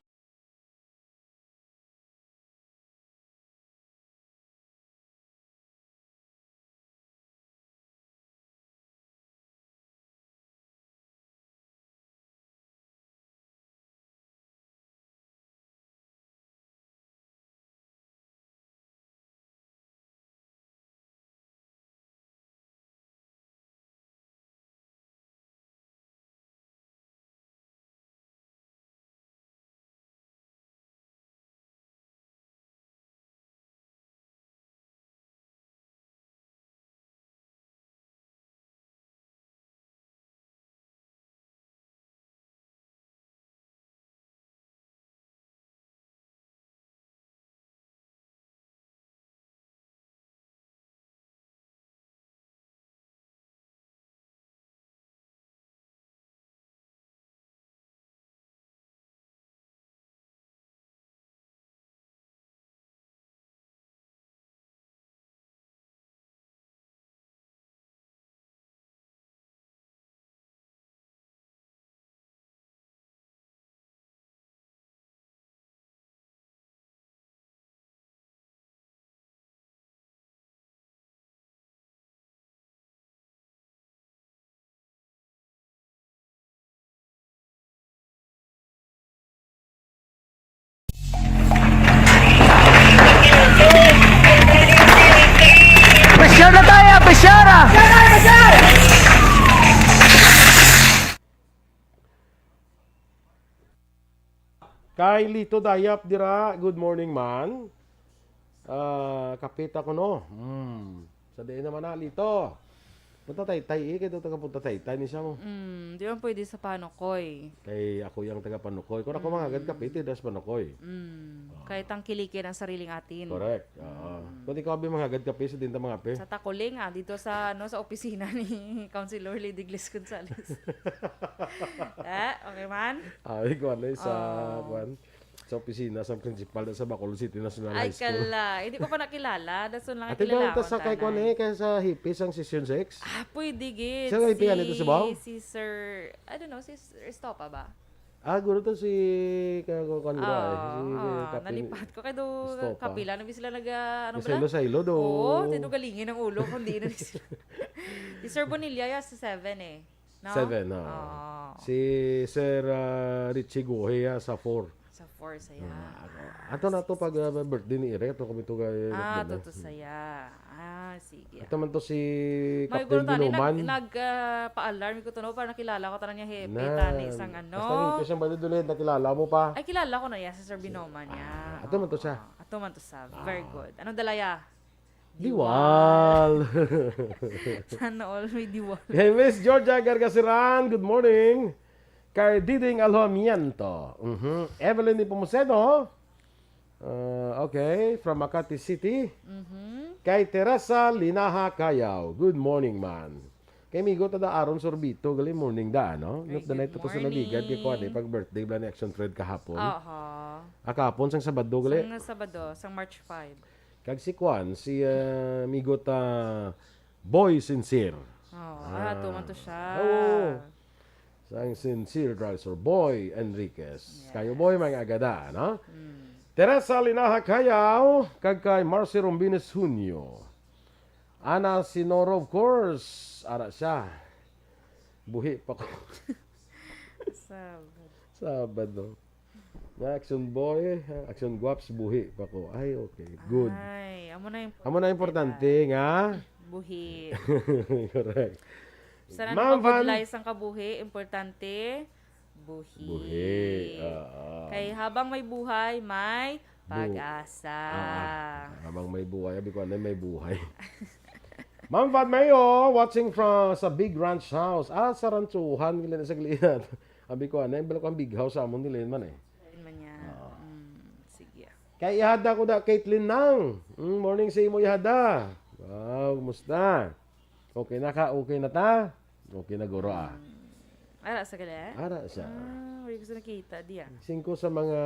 [SPEAKER 2] Kay Lito Dayap dira, good morning man. Kapita ko no. Sa diin naman na Lito. Punta Taytay kay taga punta Taytay ni siya mo.
[SPEAKER 1] Di man pwede sa Panukoy.
[SPEAKER 2] Kay ako yung taga Panukoy. Kung ako mga agad kapite das Panukoy.
[SPEAKER 1] Kahit ang kilikin ang sariling atin.
[SPEAKER 2] Correct. Kung ikaw abi mga agad kape sa dinta mga pe.
[SPEAKER 1] Sa Takuling dito sa sa opisina ni Councilor Lady Glis Gonzales. Okay man?
[SPEAKER 2] Ikaw ano sa kwan sa opisina sa principal sa Bacolod City National
[SPEAKER 1] Ay
[SPEAKER 2] High School.
[SPEAKER 1] kala, hindi ko pa nakilala. Dason lang
[SPEAKER 2] Ate
[SPEAKER 1] kilala
[SPEAKER 2] ba
[SPEAKER 1] ko.
[SPEAKER 2] sa kay kwan kay sa hippies ang session 6?
[SPEAKER 1] Pwede gid.
[SPEAKER 2] Saan kayo piyan ito sa Bao?
[SPEAKER 1] Si Sir, I don't know, si Sir Estopa ba?
[SPEAKER 2] Guro to si kay kwan
[SPEAKER 1] Nalipat ko kay do
[SPEAKER 2] Estopa.
[SPEAKER 1] kapila na sila ano
[SPEAKER 2] Sa
[SPEAKER 1] ba?
[SPEAKER 2] Ilo do.
[SPEAKER 1] Oo, tinugalingin ang ulo kundi na sila. Si Sir Bonilla sa 7 eh. No?
[SPEAKER 2] 7 Si Sir Richie Guhe sa 4.
[SPEAKER 1] Sa 4 saya.
[SPEAKER 2] Ato na to pag birthday ni Ire, ato kami to kay
[SPEAKER 1] Totoo saya. Sige.
[SPEAKER 2] Ito man to si
[SPEAKER 1] May
[SPEAKER 2] Captain
[SPEAKER 1] guro tani
[SPEAKER 2] Binuman.
[SPEAKER 1] pa-alarm ko to no para nakilala ko tanan niya hepe
[SPEAKER 2] Na.
[SPEAKER 1] tani isang ano.
[SPEAKER 2] Basta ngipis siyang balidulid, nakilala mo pa.
[SPEAKER 1] Ay kilala ko na si Sir Binoman niya.
[SPEAKER 2] Ato man to siya.
[SPEAKER 1] Ato man to sa. Very good. Anong dalaya?
[SPEAKER 2] Diwal.
[SPEAKER 1] Sana all may diwal.
[SPEAKER 2] Hey, Miss Georgia Gargasiran, good morning. Kay Diding Alhomiento. Evelyn Ipomucedo. Okay, from Makati City. Kay Teresa Linaha Kayaw. Good morning, man. Kay Migo tada Aron Sorbito, gali morning da, no?
[SPEAKER 1] Very
[SPEAKER 2] Not the night
[SPEAKER 1] good
[SPEAKER 2] to sa nabigad kay kuan
[SPEAKER 1] morning.
[SPEAKER 2] pag birthday bla ni Action Trade kahapon.
[SPEAKER 1] Aha.
[SPEAKER 2] Kahapon sang Sabado gali.
[SPEAKER 1] Sang Sabado, sang March 5.
[SPEAKER 2] Kag si kuan si Migo ta Boy Sincere.
[SPEAKER 1] Tuman to siya.
[SPEAKER 2] Oo. Sang Sincere Driver Boy Enriquez. Kayo boy mga agada, no? Teresa Linaha Kayaw, kag kay Marcy Rombines Junio. Ana Sinoro, of course. Ara siya. Buhi pa ko. Sabado. Action boy, action guaps, buhi pa ko. Ay, okay. Good.
[SPEAKER 1] Ay,
[SPEAKER 2] Amo na importante nga.
[SPEAKER 1] buhi.
[SPEAKER 2] Correct.
[SPEAKER 1] Sana
[SPEAKER 2] Ma'am Van-
[SPEAKER 1] nakabudlay sang kabuhi, importante, buhi.
[SPEAKER 2] Buhi.
[SPEAKER 1] Kay habang may buhay, may pag-asa.
[SPEAKER 2] Habang may buhay, abi ko ano may buhay. Ma'am Van Mayo, watching from sa Big Ranch House. Sa ranchuhan, gila na sa gliat. Abi ko ano, bala ko ang big house sa amon nila man eh.
[SPEAKER 1] Ayun man niya. Sige.
[SPEAKER 2] Kay ihada ko da, Caitlin Nang. Morning sa imo ihada. Wow, kumusta? Okay na ka? Okay na ta? Okay na guro
[SPEAKER 1] Ara sa gali?
[SPEAKER 2] Ara siya.
[SPEAKER 1] Wala ko sa nakita. Diya.
[SPEAKER 2] 5 sa mga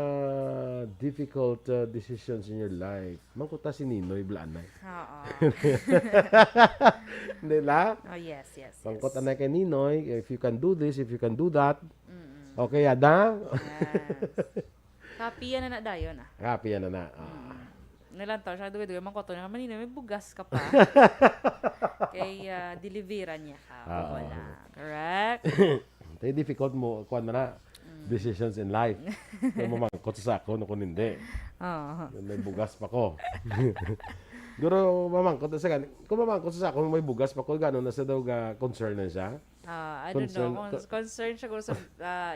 [SPEAKER 2] difficult decisions in your life. Mangkuta si Ninoy Blanay.
[SPEAKER 1] Oo.
[SPEAKER 2] Hindi la?
[SPEAKER 1] Oh, yes.
[SPEAKER 2] Mangkot anay kay Ninoy, if you can do this, if you can do that. Okay, ada?
[SPEAKER 1] Yes. Kapiyan na dayon
[SPEAKER 2] Happy yan na.
[SPEAKER 1] Nalantaw siya, duwi-duwi, mangkoto na, manina, may bugas ka pa. Kaya, deliveran niya ka. Wala. Correct?
[SPEAKER 2] Tayo difficult mo, kuhan mo na, decisions in life. Kung mamangkot sa ako, no kung hindi. May bugas pa ko. Guro, mamangkot na sa kan. Kung mamangkot sa ako, may bugas pa ko, gano'n na sa daw concern na siya.
[SPEAKER 1] I don't know. Concern siya sa,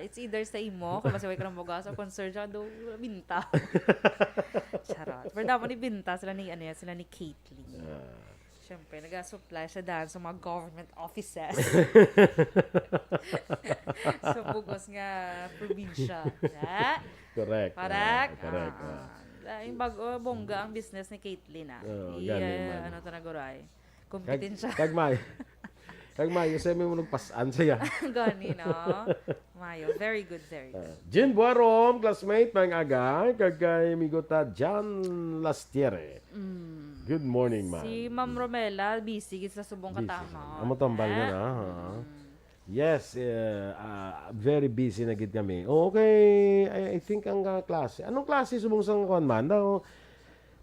[SPEAKER 1] it's either sa imo, kung masaway ka ng bugas, o concern siya daw, binta. Charot. Pero dapat ni binta sila ni Caitlyn. Siyempre, nag-supply siya dahil sa mga government offices. Sa bugos nga probinsya.
[SPEAKER 2] Correct.
[SPEAKER 1] Correct?
[SPEAKER 2] Correct.
[SPEAKER 1] Yung bongga ang business ni Caitlyn
[SPEAKER 2] galing man.
[SPEAKER 1] Ano ito na guray? Kompetensya.
[SPEAKER 2] Kagmayo, sa may munagpasan siya.
[SPEAKER 1] Gani, no? Mayo. Very good, very good.
[SPEAKER 2] Jin Buarom, classmate, mga aga, kagay migota John Lastiere. Good morning, ma'am.
[SPEAKER 1] Si Ma'am Romela, busy sa subong katama.
[SPEAKER 2] Amo tambal na na. Yes, very busy na gid kami. Okay, I think ang klase. Anong klase subong sang kuan man daw?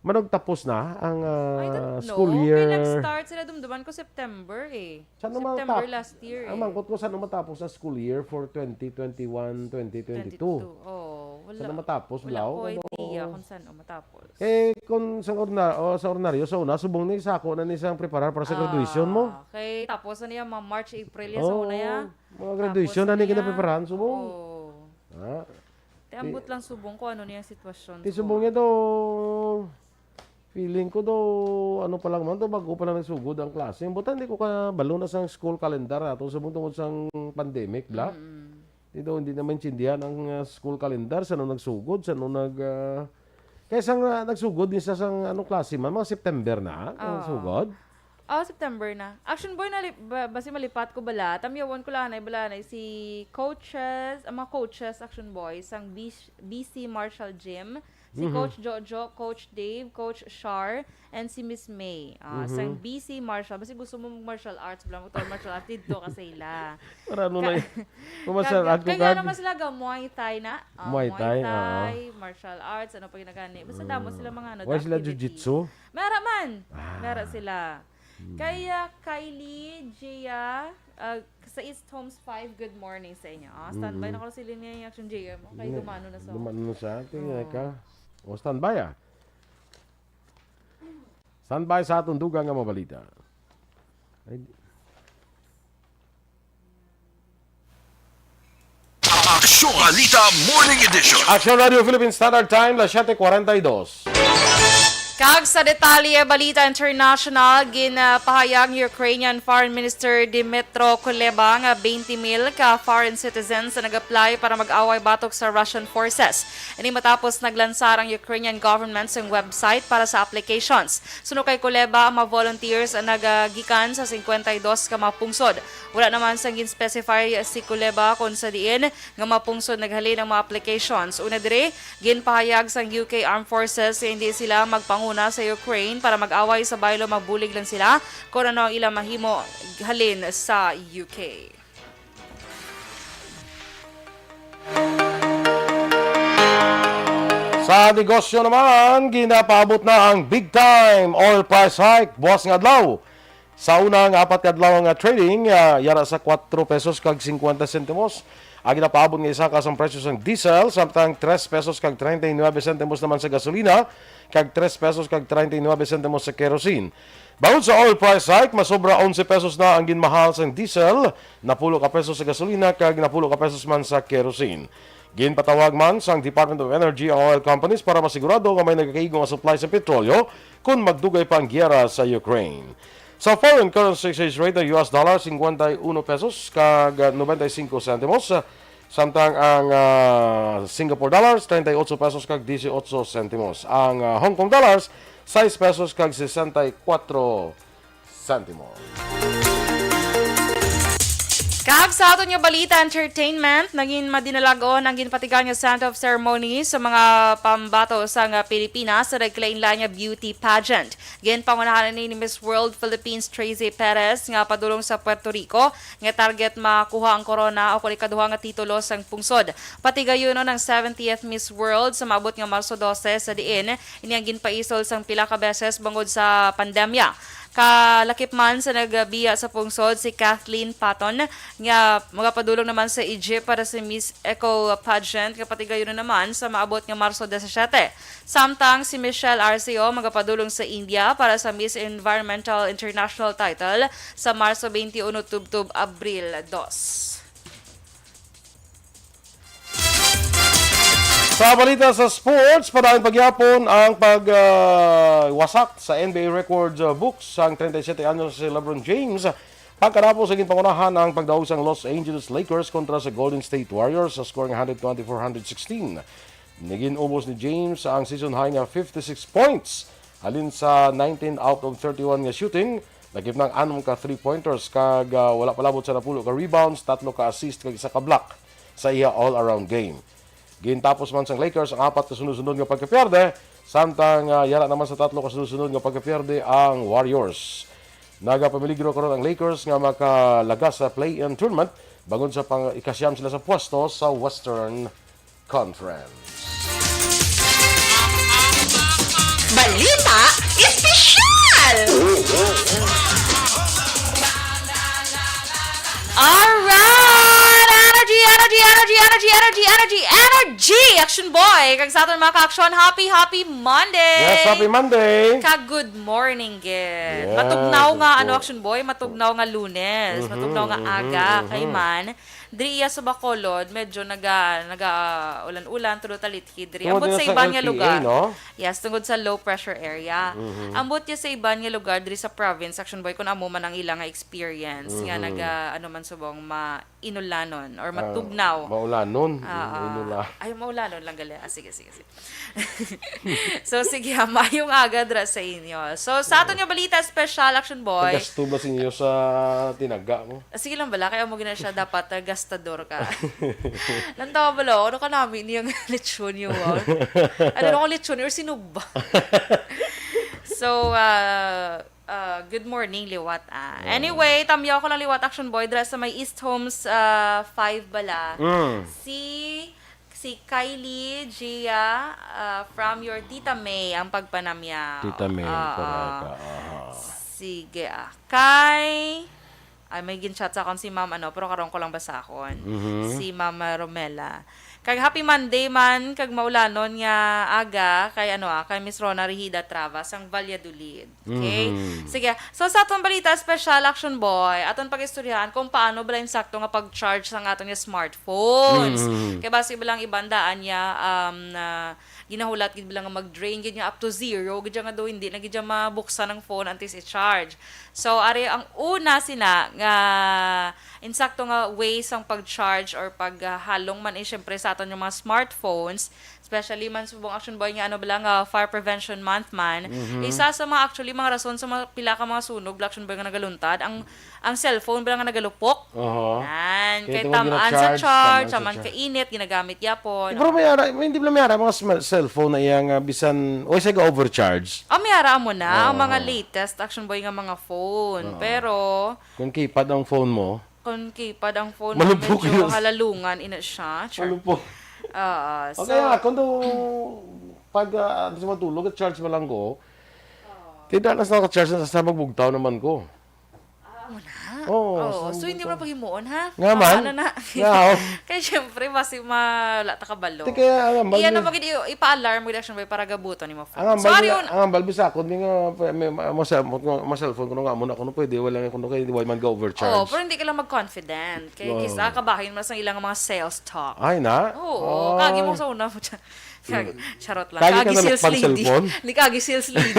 [SPEAKER 2] Manog tapos na ang
[SPEAKER 1] I don't know.
[SPEAKER 2] school year.
[SPEAKER 1] Kaya nag-start sila dumduman ko September eh.
[SPEAKER 2] Saan
[SPEAKER 1] September last year eh.
[SPEAKER 2] Ang mangkot ko saan matapos ang school year for 2021-2022.
[SPEAKER 1] Oh, wala.
[SPEAKER 2] Saan matapos
[SPEAKER 1] Wala
[SPEAKER 2] law?
[SPEAKER 1] ko idea kung saan matapos.
[SPEAKER 2] Kung sa ordinaryo, so subong ni sako na ni sang preparar para sa graduation mo.
[SPEAKER 1] Okay, tapos na niya mga March, April yan sa una ya.
[SPEAKER 2] Mga graduation na ni
[SPEAKER 1] Tapos
[SPEAKER 2] kinapreparahan subong.
[SPEAKER 1] Oh. Ambot lang subong ko ano niyang sitwasyon.
[SPEAKER 2] Ti subong niya daw, feeling ko daw, ano pa lang man, daw bago pa lang nagsugod ang klase. Buta hindi ko ka balo na sa school calendar ato subong tungod sa pandemic, bla. Di daw, hindi naman sindihan ang school calendar, saan nagsugod, saan kaysa nagsugod din sa ano klase man, mga September na, nagsugod.
[SPEAKER 1] September na. Action boy na basi malipat ko bala. Tamyawan ko lanay si coaches, ang mga coaches action boy sang BC Martial Gym, si Coach Jojo, Coach Dave, Coach Shar, and si Miss May. Sang BC Martial, basi gusto mo martial arts, bala mo to martial arts dito ka sa ila.
[SPEAKER 2] Para ano na kumasal at
[SPEAKER 1] kaya naman sila Muay Thai na.
[SPEAKER 2] Muay Thai,
[SPEAKER 1] martial arts, ano pa yung nagani. Basta damo sila mga ano.
[SPEAKER 2] Why sila
[SPEAKER 1] activity.
[SPEAKER 2] jiu-jitsu?
[SPEAKER 1] Meron man. Meron sila. Kaya Kylie, Gia, sa East Homes 5, good morning sa inyo. Standby na ko sila niya yung action Gia mo. Kaya dumano na sa.
[SPEAKER 2] Dumano na sa ating ka. O standby Standby sa atong dugang nga mabalita.
[SPEAKER 3] Aksyon Balita Morning Edition.
[SPEAKER 2] Action Radio Philippines Standard Time, 7:42.
[SPEAKER 1] Kag sa detalye, Balita International, ginapahayag ni Ukrainian Foreign Minister Dmytro Kuleba nga 20 mil ka foreign citizens na nag-apply para mag-away batok sa Russian forces. Ini matapos naglansar ang Ukrainian government sa website para sa applications. Suno kay Kuleba, ang mga volunteers ang nagagikan sa 52 ka mapungsod. Wala naman sang gin-specify si Kuleba kung sa diin nga mapungsod naghalin ang mga applications. Una dire, ginpahayag sa UK Armed Forces na hindi sila magpanguna sa Ukraine para mag-away sa baylo, magbulig lang sila kung ano ang ilang mahimo halin sa UK.
[SPEAKER 2] Sa negosyo naman, ginapaabot na ang big time oil price hike buwas nga adlaw. Sa unang 4 ka adlaw nga trading, yara sa 4 pesos kag 50 sentimos. Ang ginapaabot nga isa kasang presyo ng diesel, samtang 3 pesos kag 39 sentimos naman sa gasolina, kag 3 pesos kag 39 sentimos sa kerosene. Bawod sa oil price hike, masobra 11 pesos na ang ginmahal sa diesel, napulo ka pesos sa gasolina, kag napulo ka pesos man sa kerosene. Ginpatawag man sa Department of Energy ang oil companies para masigurado nga may nagkakaigong nga supply sa petrolyo kung magdugay pa ang giyera sa Ukraine. Sa foreign currency exchange rate ng US dollar, 51 pesos kag 95 sentimos. Samtang ang Singapore dollars, 38 pesos kag 18 sentimos. Ang Hong Kong dollars, 6 pesos kag 64 sentimos.
[SPEAKER 1] Kag sa ato niya balita entertainment, naging madinalagon ang ginpatigan niya Sound of Ceremony sa mga pambato sa Pilipinas sa nagklainlan niya beauty pageant. Ginpangunahan ni Miss World Philippines Tracy Perez nga padulong sa Puerto Rico nga target makuha ang corona o ikaduha nga titulo sang pungsod. Pati gayuno ng 70th Miss World sa maabot nga Marso 12 sa diin, ini ang ginpaisol sang pila ka beses bangod sa pandemya. Kalakip man sa nagbiya sa pungsod si Kathleen Patton nga magapadulong naman sa Egypt para sa Miss Eco Pageant kapati gayon naman sa maabot nga Marso 17. Samtang si Michelle Arceo magapadulong sa India para sa Miss Environmental International title sa Marso 21 tubtub Abril 2.
[SPEAKER 2] Sa balita sa sports, padayon pagyapon ang pagwasak sa NBA records books ang 37 anyos si LeBron James. Pagkatapos sa ginpangunahan ang pagdaog sang Los Angeles Lakers kontra sa Golden State Warriors sa scoring 124-116. Naging ubos ni James ang season high nga 56 points. Halin sa 19 out of 31 nga shooting, lagip ng 6 ka 3-pointers kag wala palabot sa 10 ka rebounds, 3 ka assist kag 1 ka block sa iya all-around game. Gintapos man sang Lakers ang 4 ka sunod-sunod nga pagkapiyerde, samtang yara naman sa 3 ka sunod-sunod nga pagkapiyerde ang Warriors. Nagapamiligro karon ang Lakers nga makalagas sa play-in tournament bagon sa ikasyam sila sa pwesto sa Western Conference.
[SPEAKER 7] Balita Espesyal! Alright! Energy
[SPEAKER 1] Energy, energy, energy, energy, energy, energy! Action boy! Kag sa aton mga ka-action, happy Monday!
[SPEAKER 2] Yes, happy Monday!
[SPEAKER 1] Ka-good morning, gid.
[SPEAKER 2] Yeah,
[SPEAKER 1] Matugnaw nga,
[SPEAKER 2] good po.
[SPEAKER 1] action boy, matugnaw nga Lunes, matugnaw nga aga, kay man. Diri iya sa Bacolod, medyo ulan-ulan, tulo talithi. Diri,
[SPEAKER 2] Tungod
[SPEAKER 1] ambot
[SPEAKER 2] na
[SPEAKER 1] sa
[SPEAKER 2] sa
[SPEAKER 1] iban nga
[SPEAKER 2] LPA,
[SPEAKER 1] lugar.
[SPEAKER 2] no?
[SPEAKER 1] Yes, tungod sa low pressure area. Ambot niya sa iban nga lugar, diri sa province, action boy, kung amo man ang ilang nga experience, nga ano man subong, inulanon or matugnaw.
[SPEAKER 2] Maulanon.
[SPEAKER 1] Ah,
[SPEAKER 2] Inula.
[SPEAKER 1] ay, maulanon lang gali. Sige. So, sige, mayong aga dra sa inyo. So, sa aton yung balita, special action boy.
[SPEAKER 2] Gasto ba sinyo sa tinaga mo?
[SPEAKER 1] Sige lang bala, kaya mo gina siya dapat gastador ka. Lantawa bala, ano ka namin yung lechon yun? Ano ko lechon or sinugba? So, good morning, Liwat. Anyway, tamyaw ko lang Liwat Action Boy. Dra sa may East Homes 5 bala. Si Kylie Gia from your Tita May ang pagpanamyaw.
[SPEAKER 2] Tita May. correct.
[SPEAKER 1] Sige ay may ginchat sa akon si Ma'am pero karon ko lang basakon. Si Ma'am Romela. Kag happy Monday man kag maulanon nga aga kay kay Miss Rona Rihida Travas ang Valladolid. Okay? Sige. So sa atong balita special action boy, aton pagistoryahan kung paano bala insakto nga pag-charge sa aton nga smartphones. Kay base bilang ibandaan niya ginahulat gid bilang nga mag-drain gid niya up to 0, gid nga daw hindi na gid mabuksan ang phone until i-charge. So ari ang una sina nga insakto nga ways ang pag-charge or paghalong man syempre sa aton yung mga smartphones, especially man subong action boy nga fire prevention month man. Isa sa mga actually mga rason sa mga pila ka mga sunog action boy nga nagaluntad ang cellphone bilang nga nagalupok. Yan, kay tamaan sa charge, tamaan kainit, ginagamit yapon.
[SPEAKER 2] Pero hindi ba may ara mga cellphone na iyang bisan o isa ga overcharge.
[SPEAKER 1] Mayara mo na ang mga latest action boy nga mga phone. Pero
[SPEAKER 2] Kung keypad ang phone mo,
[SPEAKER 1] kung keypad ang phone
[SPEAKER 2] Malupok
[SPEAKER 1] medyo
[SPEAKER 2] yun.
[SPEAKER 1] halalungan ina siya.
[SPEAKER 2] ano po?
[SPEAKER 1] So,
[SPEAKER 2] Okay, kung pag sa matulog at charge mo lang ko, tidak na sa charge na sa magbugtaw naman ko. Oo.
[SPEAKER 1] so hindi mo na paghimuon ha?
[SPEAKER 2] Nga man.
[SPEAKER 1] Ano na?
[SPEAKER 2] Nga, oh.
[SPEAKER 1] Kaya syempre, basi wala ta kabalo.
[SPEAKER 2] Di kaya ang ambal,
[SPEAKER 1] Iyan na magiging ipa-alarm mo action boy para gabuton ni mo phone.
[SPEAKER 2] ang
[SPEAKER 1] So,
[SPEAKER 2] ambal,
[SPEAKER 1] ano yun?
[SPEAKER 2] ang ambal bisa ako, hindi nga, ma cellphone ko nga muna, kung pwede, wala nga, kung kaya, why man go overcharge.
[SPEAKER 1] Pero hindi ka lang mag-confident. Kaya kisa kabahin mo sa ilang mga sales talk.
[SPEAKER 2] Ay na?
[SPEAKER 1] Oo, kagi mo sa una mo dyan. Charot lang.
[SPEAKER 2] Kagi ka na
[SPEAKER 1] sales lady.
[SPEAKER 2] pag-cellphone?
[SPEAKER 1] Hindi kagi sales lady.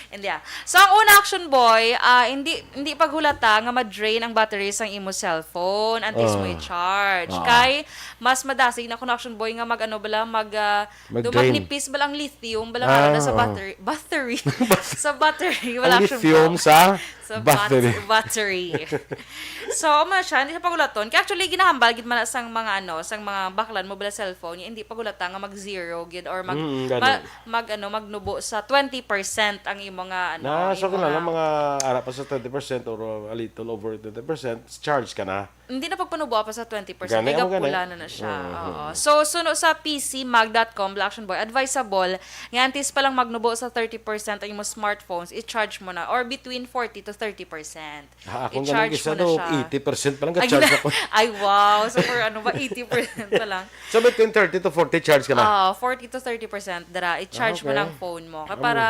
[SPEAKER 1] Hindi So, ang una action boy, hindi paghulata nga ma-drain ang batteries ang imo cellphone until mo i-charge. Kay, mas madasig na kung action boy nga
[SPEAKER 2] Mag-drain.
[SPEAKER 1] dumagnipis balang lithium, balang na sa battery. Sa battery. Wala
[SPEAKER 2] Ang
[SPEAKER 1] action
[SPEAKER 2] lithium
[SPEAKER 1] boy.
[SPEAKER 2] sa battery.
[SPEAKER 1] Battery. So, siya, hindi siya pagulaton. Kaya actually, ginahambal, gid man sang mga sang mga baklan, mobile cellphone, hindi pagulata nga mag-zero, gid, or
[SPEAKER 2] ganun.
[SPEAKER 1] magnubo sa 20% ang imo nga,
[SPEAKER 2] So,
[SPEAKER 1] imo
[SPEAKER 2] kung lang
[SPEAKER 1] nga-
[SPEAKER 2] mga ara pa sa 20% or a little over 20%, charge ka na.
[SPEAKER 1] hindi na pagpanubo pa sa 20%.
[SPEAKER 2] Gani,
[SPEAKER 1] Kaya
[SPEAKER 2] amo gani.
[SPEAKER 1] pula na siya. Oo. So, suno sa pcmag.com, Action Boy, advisable, nga antes pa lang magnubo sa 30% ang imo smartphones, i-charge mo na, or between 40 to 30%.
[SPEAKER 2] Kung ganun
[SPEAKER 1] I-charge
[SPEAKER 2] isa
[SPEAKER 1] mo na
[SPEAKER 2] do,
[SPEAKER 1] siya.
[SPEAKER 2] 80% pa lang ka-charge ako.
[SPEAKER 1] Ay, wow. So, for 80% pa lang.
[SPEAKER 2] So, between 30 to 40 charge ka na.
[SPEAKER 1] 40 to 30% dara, i-charge mo ng phone mo. Para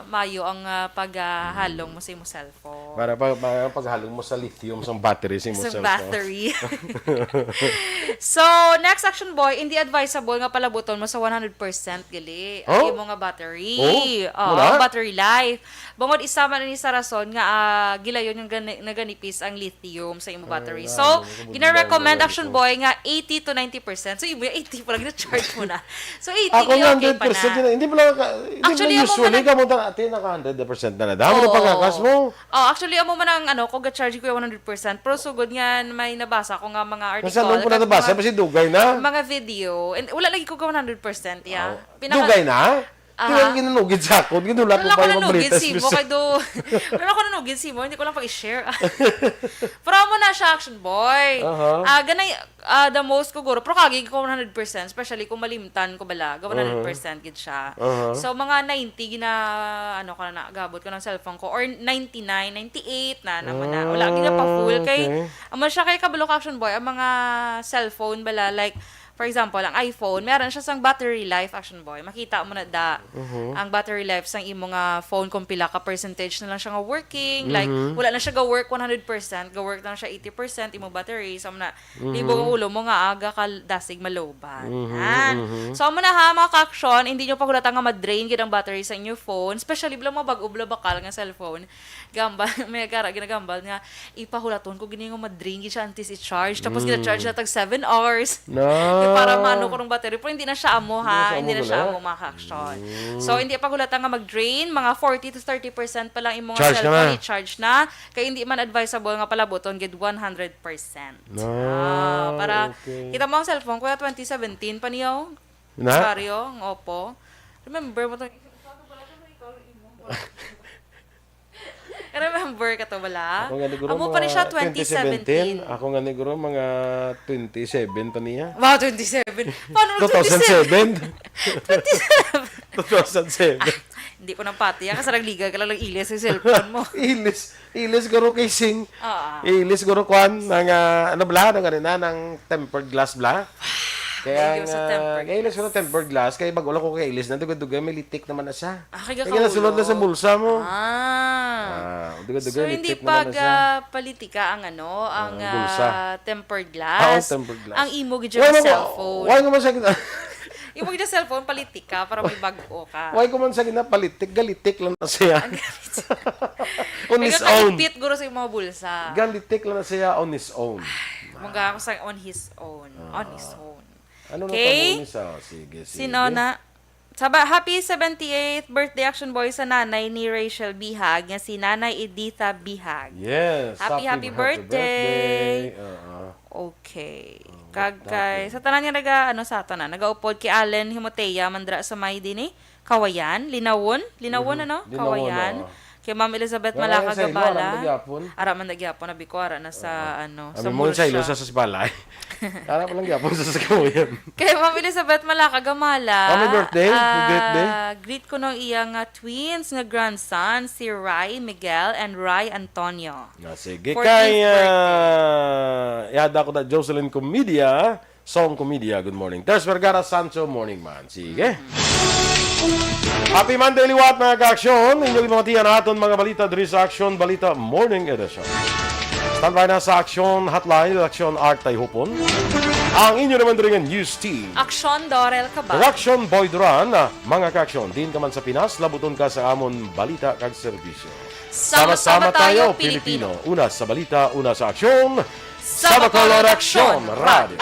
[SPEAKER 1] mayo ang paghalong mo sa imo cellphone.
[SPEAKER 2] Para paghalong mo sa lithium sa battery sa mo
[SPEAKER 1] Sa
[SPEAKER 2] cellphone.
[SPEAKER 1] battery. So, next action boy, hindi advisable nga palabuton mo sa 100% gali. Ang imo nga battery.
[SPEAKER 2] Muna?
[SPEAKER 1] Battery life. Bungod isama na ni sa rason nga gilayon yung naganipis ang lithium sa imo battery. So, gina-recommend action boy nga 80 to 90%. So, imo 80 pa lang na-charge mo na. So, 80
[SPEAKER 2] Ako
[SPEAKER 1] okay
[SPEAKER 2] nga
[SPEAKER 1] pa
[SPEAKER 2] 100%
[SPEAKER 1] na.
[SPEAKER 2] hindi mo lang
[SPEAKER 1] Actually,
[SPEAKER 2] hindi
[SPEAKER 1] ako
[SPEAKER 2] usually
[SPEAKER 1] man
[SPEAKER 2] ka mo dati naka 100% na damo na pagkakas mo.
[SPEAKER 1] Actually, amo man ang kung ga-charge ko yung 100%. Pero sugod nga may nabasa ko nga mga article.
[SPEAKER 2] Nasa loob ko na
[SPEAKER 1] kag
[SPEAKER 2] nabasa
[SPEAKER 1] mga-
[SPEAKER 2] kasi dugay na.
[SPEAKER 1] mga video. And wala lagi ko 100%, yeah.
[SPEAKER 2] Dugay na? Kaya ginanugid sa akon, ginulat ko
[SPEAKER 1] Wala
[SPEAKER 2] pa
[SPEAKER 1] ko
[SPEAKER 2] yung
[SPEAKER 1] nanugid
[SPEAKER 2] pabritas.
[SPEAKER 1] si mo kay do. Wala ko nanugid si mo, hindi ko lang pag-share. Pero mo na siya action boy. Ganay the most ko guro, pero kagi ko 100%, especially kung malimtan ko bala, gawa 100% gid siya. So mga 90 gina ano ko na gabot ko ng cellphone ko or 99, 98 na naman na. Wala gid na pa full kay amo siya kay kabalo ka action boy ang mga cellphone bala like for example, ang iPhone, meron siya sang battery life, action boy. Makita mo na ang battery life sang imo nga phone kung pila ka percentage na lang siya nga working. Like, wala na siya ga-work 100%, ga-work na siya 80% imo battery. So, na, libo ang ulo mo nga aga ka dasig maloban. So, amo na ha, mga ka-action, hindi nyo pagulatan nga ma-drain gid ang battery sa inyo phone. Especially, bilang mga bag-ubla bakal nga cellphone. Gambal, may ginagambal nga, ipahulaton ko gini nga ma-drain gid siya until i-charge. Tapos, gina-charge na tag 7 hours. Para mano ko ng battery. Pero hindi na siya amo ha. Hindi na siya amo mga ka-action. So, hindi pagulatan nga mag-drain. Mga 40 to 30% pa lang yung mga cellphone i-charge na. Kaya hindi man advisable nga palaboton get 100%. Para kita mo ang cellphone. Kuya 2017 pa niyaw. Sario, ang Oppo. Remember mo ito? Remember ka to bala? Amo pa ni siya 2017.
[SPEAKER 2] Ako nga niguro mga 27 pa niya.
[SPEAKER 1] Wow, 27. Paano
[SPEAKER 2] 2007? 2007.
[SPEAKER 1] Hindi ko nang pati. Kasi nagliga ka lang ilis sa cellphone mo.
[SPEAKER 2] Ilis guro kay Sing. Ilis guro kwan ng ano bla ng kanina ng tempered glass bla. Kaya ilis ko na tempered glass. Kaya bago lang ko kay ilis na dugay-dugay may litik naman na siya.
[SPEAKER 1] Kaya
[SPEAKER 2] nasulod na sa bulsa mo.
[SPEAKER 1] So hindi pag politika ang ano, ang tempered glass.
[SPEAKER 2] Tempered glass.
[SPEAKER 1] Ang imo gid sa cellphone.
[SPEAKER 2] Why naman sa
[SPEAKER 1] Imo gid sa cellphone politika para may bago ka.
[SPEAKER 2] Why ko man sa galitik lang na siya. On his own.
[SPEAKER 1] Kaya guro sa mga bulsa.
[SPEAKER 2] Galitik lang na siya on his own.
[SPEAKER 1] Mungga ako sa on his own. On his own.
[SPEAKER 2] Ano na
[SPEAKER 1] Okay?
[SPEAKER 2] tamo niya? Sige.
[SPEAKER 1] Sino na? Happy 78th birthday action boy sa nanay ni Rachel Bihag, nga si Nanay Editha Bihag.
[SPEAKER 2] Yes.
[SPEAKER 1] Happy birthday. Okay. Kagkay, sa tanan nga nagaupod kay Allen Himoteya mandra sa may dinhi, Kawayan, Linawon, Kawayan. Kay Ma'am Elizabeth Malaka Gabala. Ara man nagyapon na bikuara na sa sa
[SPEAKER 2] mo sa ilo
[SPEAKER 1] Mursha.
[SPEAKER 2] sa balay. Ara pa lang gyapon sa Kawayan.
[SPEAKER 1] Kay Ma'am Elizabeth Malaka Gamala.
[SPEAKER 2] Happy birthday.
[SPEAKER 1] Greet ko ng iyang twins nga grandson si Rai Miguel and Rai Antonio.
[SPEAKER 2] Sige
[SPEAKER 1] 14th
[SPEAKER 2] kay yada ko na Jocelyn Comedia, Song Comedia. Good morning. Ters Vergara Sancho, morning man. Sige. Happy Monday liwat mga ka-aksyon. Inyong imamatian natin mga balita diri sa Action Balita Morning Edition. Standby na sa Action Hotline, Action Art Hupon. Ang inyo naman rin news team.
[SPEAKER 1] Aksyon Dorel Cabal.
[SPEAKER 2] Direction Boy Duran, mga ka-aksyon. Din ka man sa Pinas, labuton ka sa amon balita kag serbisyo.
[SPEAKER 1] Sama-sama tayo, Pilipino.
[SPEAKER 2] Una sa balita, una sa aksyon.
[SPEAKER 1] Sa Bacolod Aksyon
[SPEAKER 2] Radio.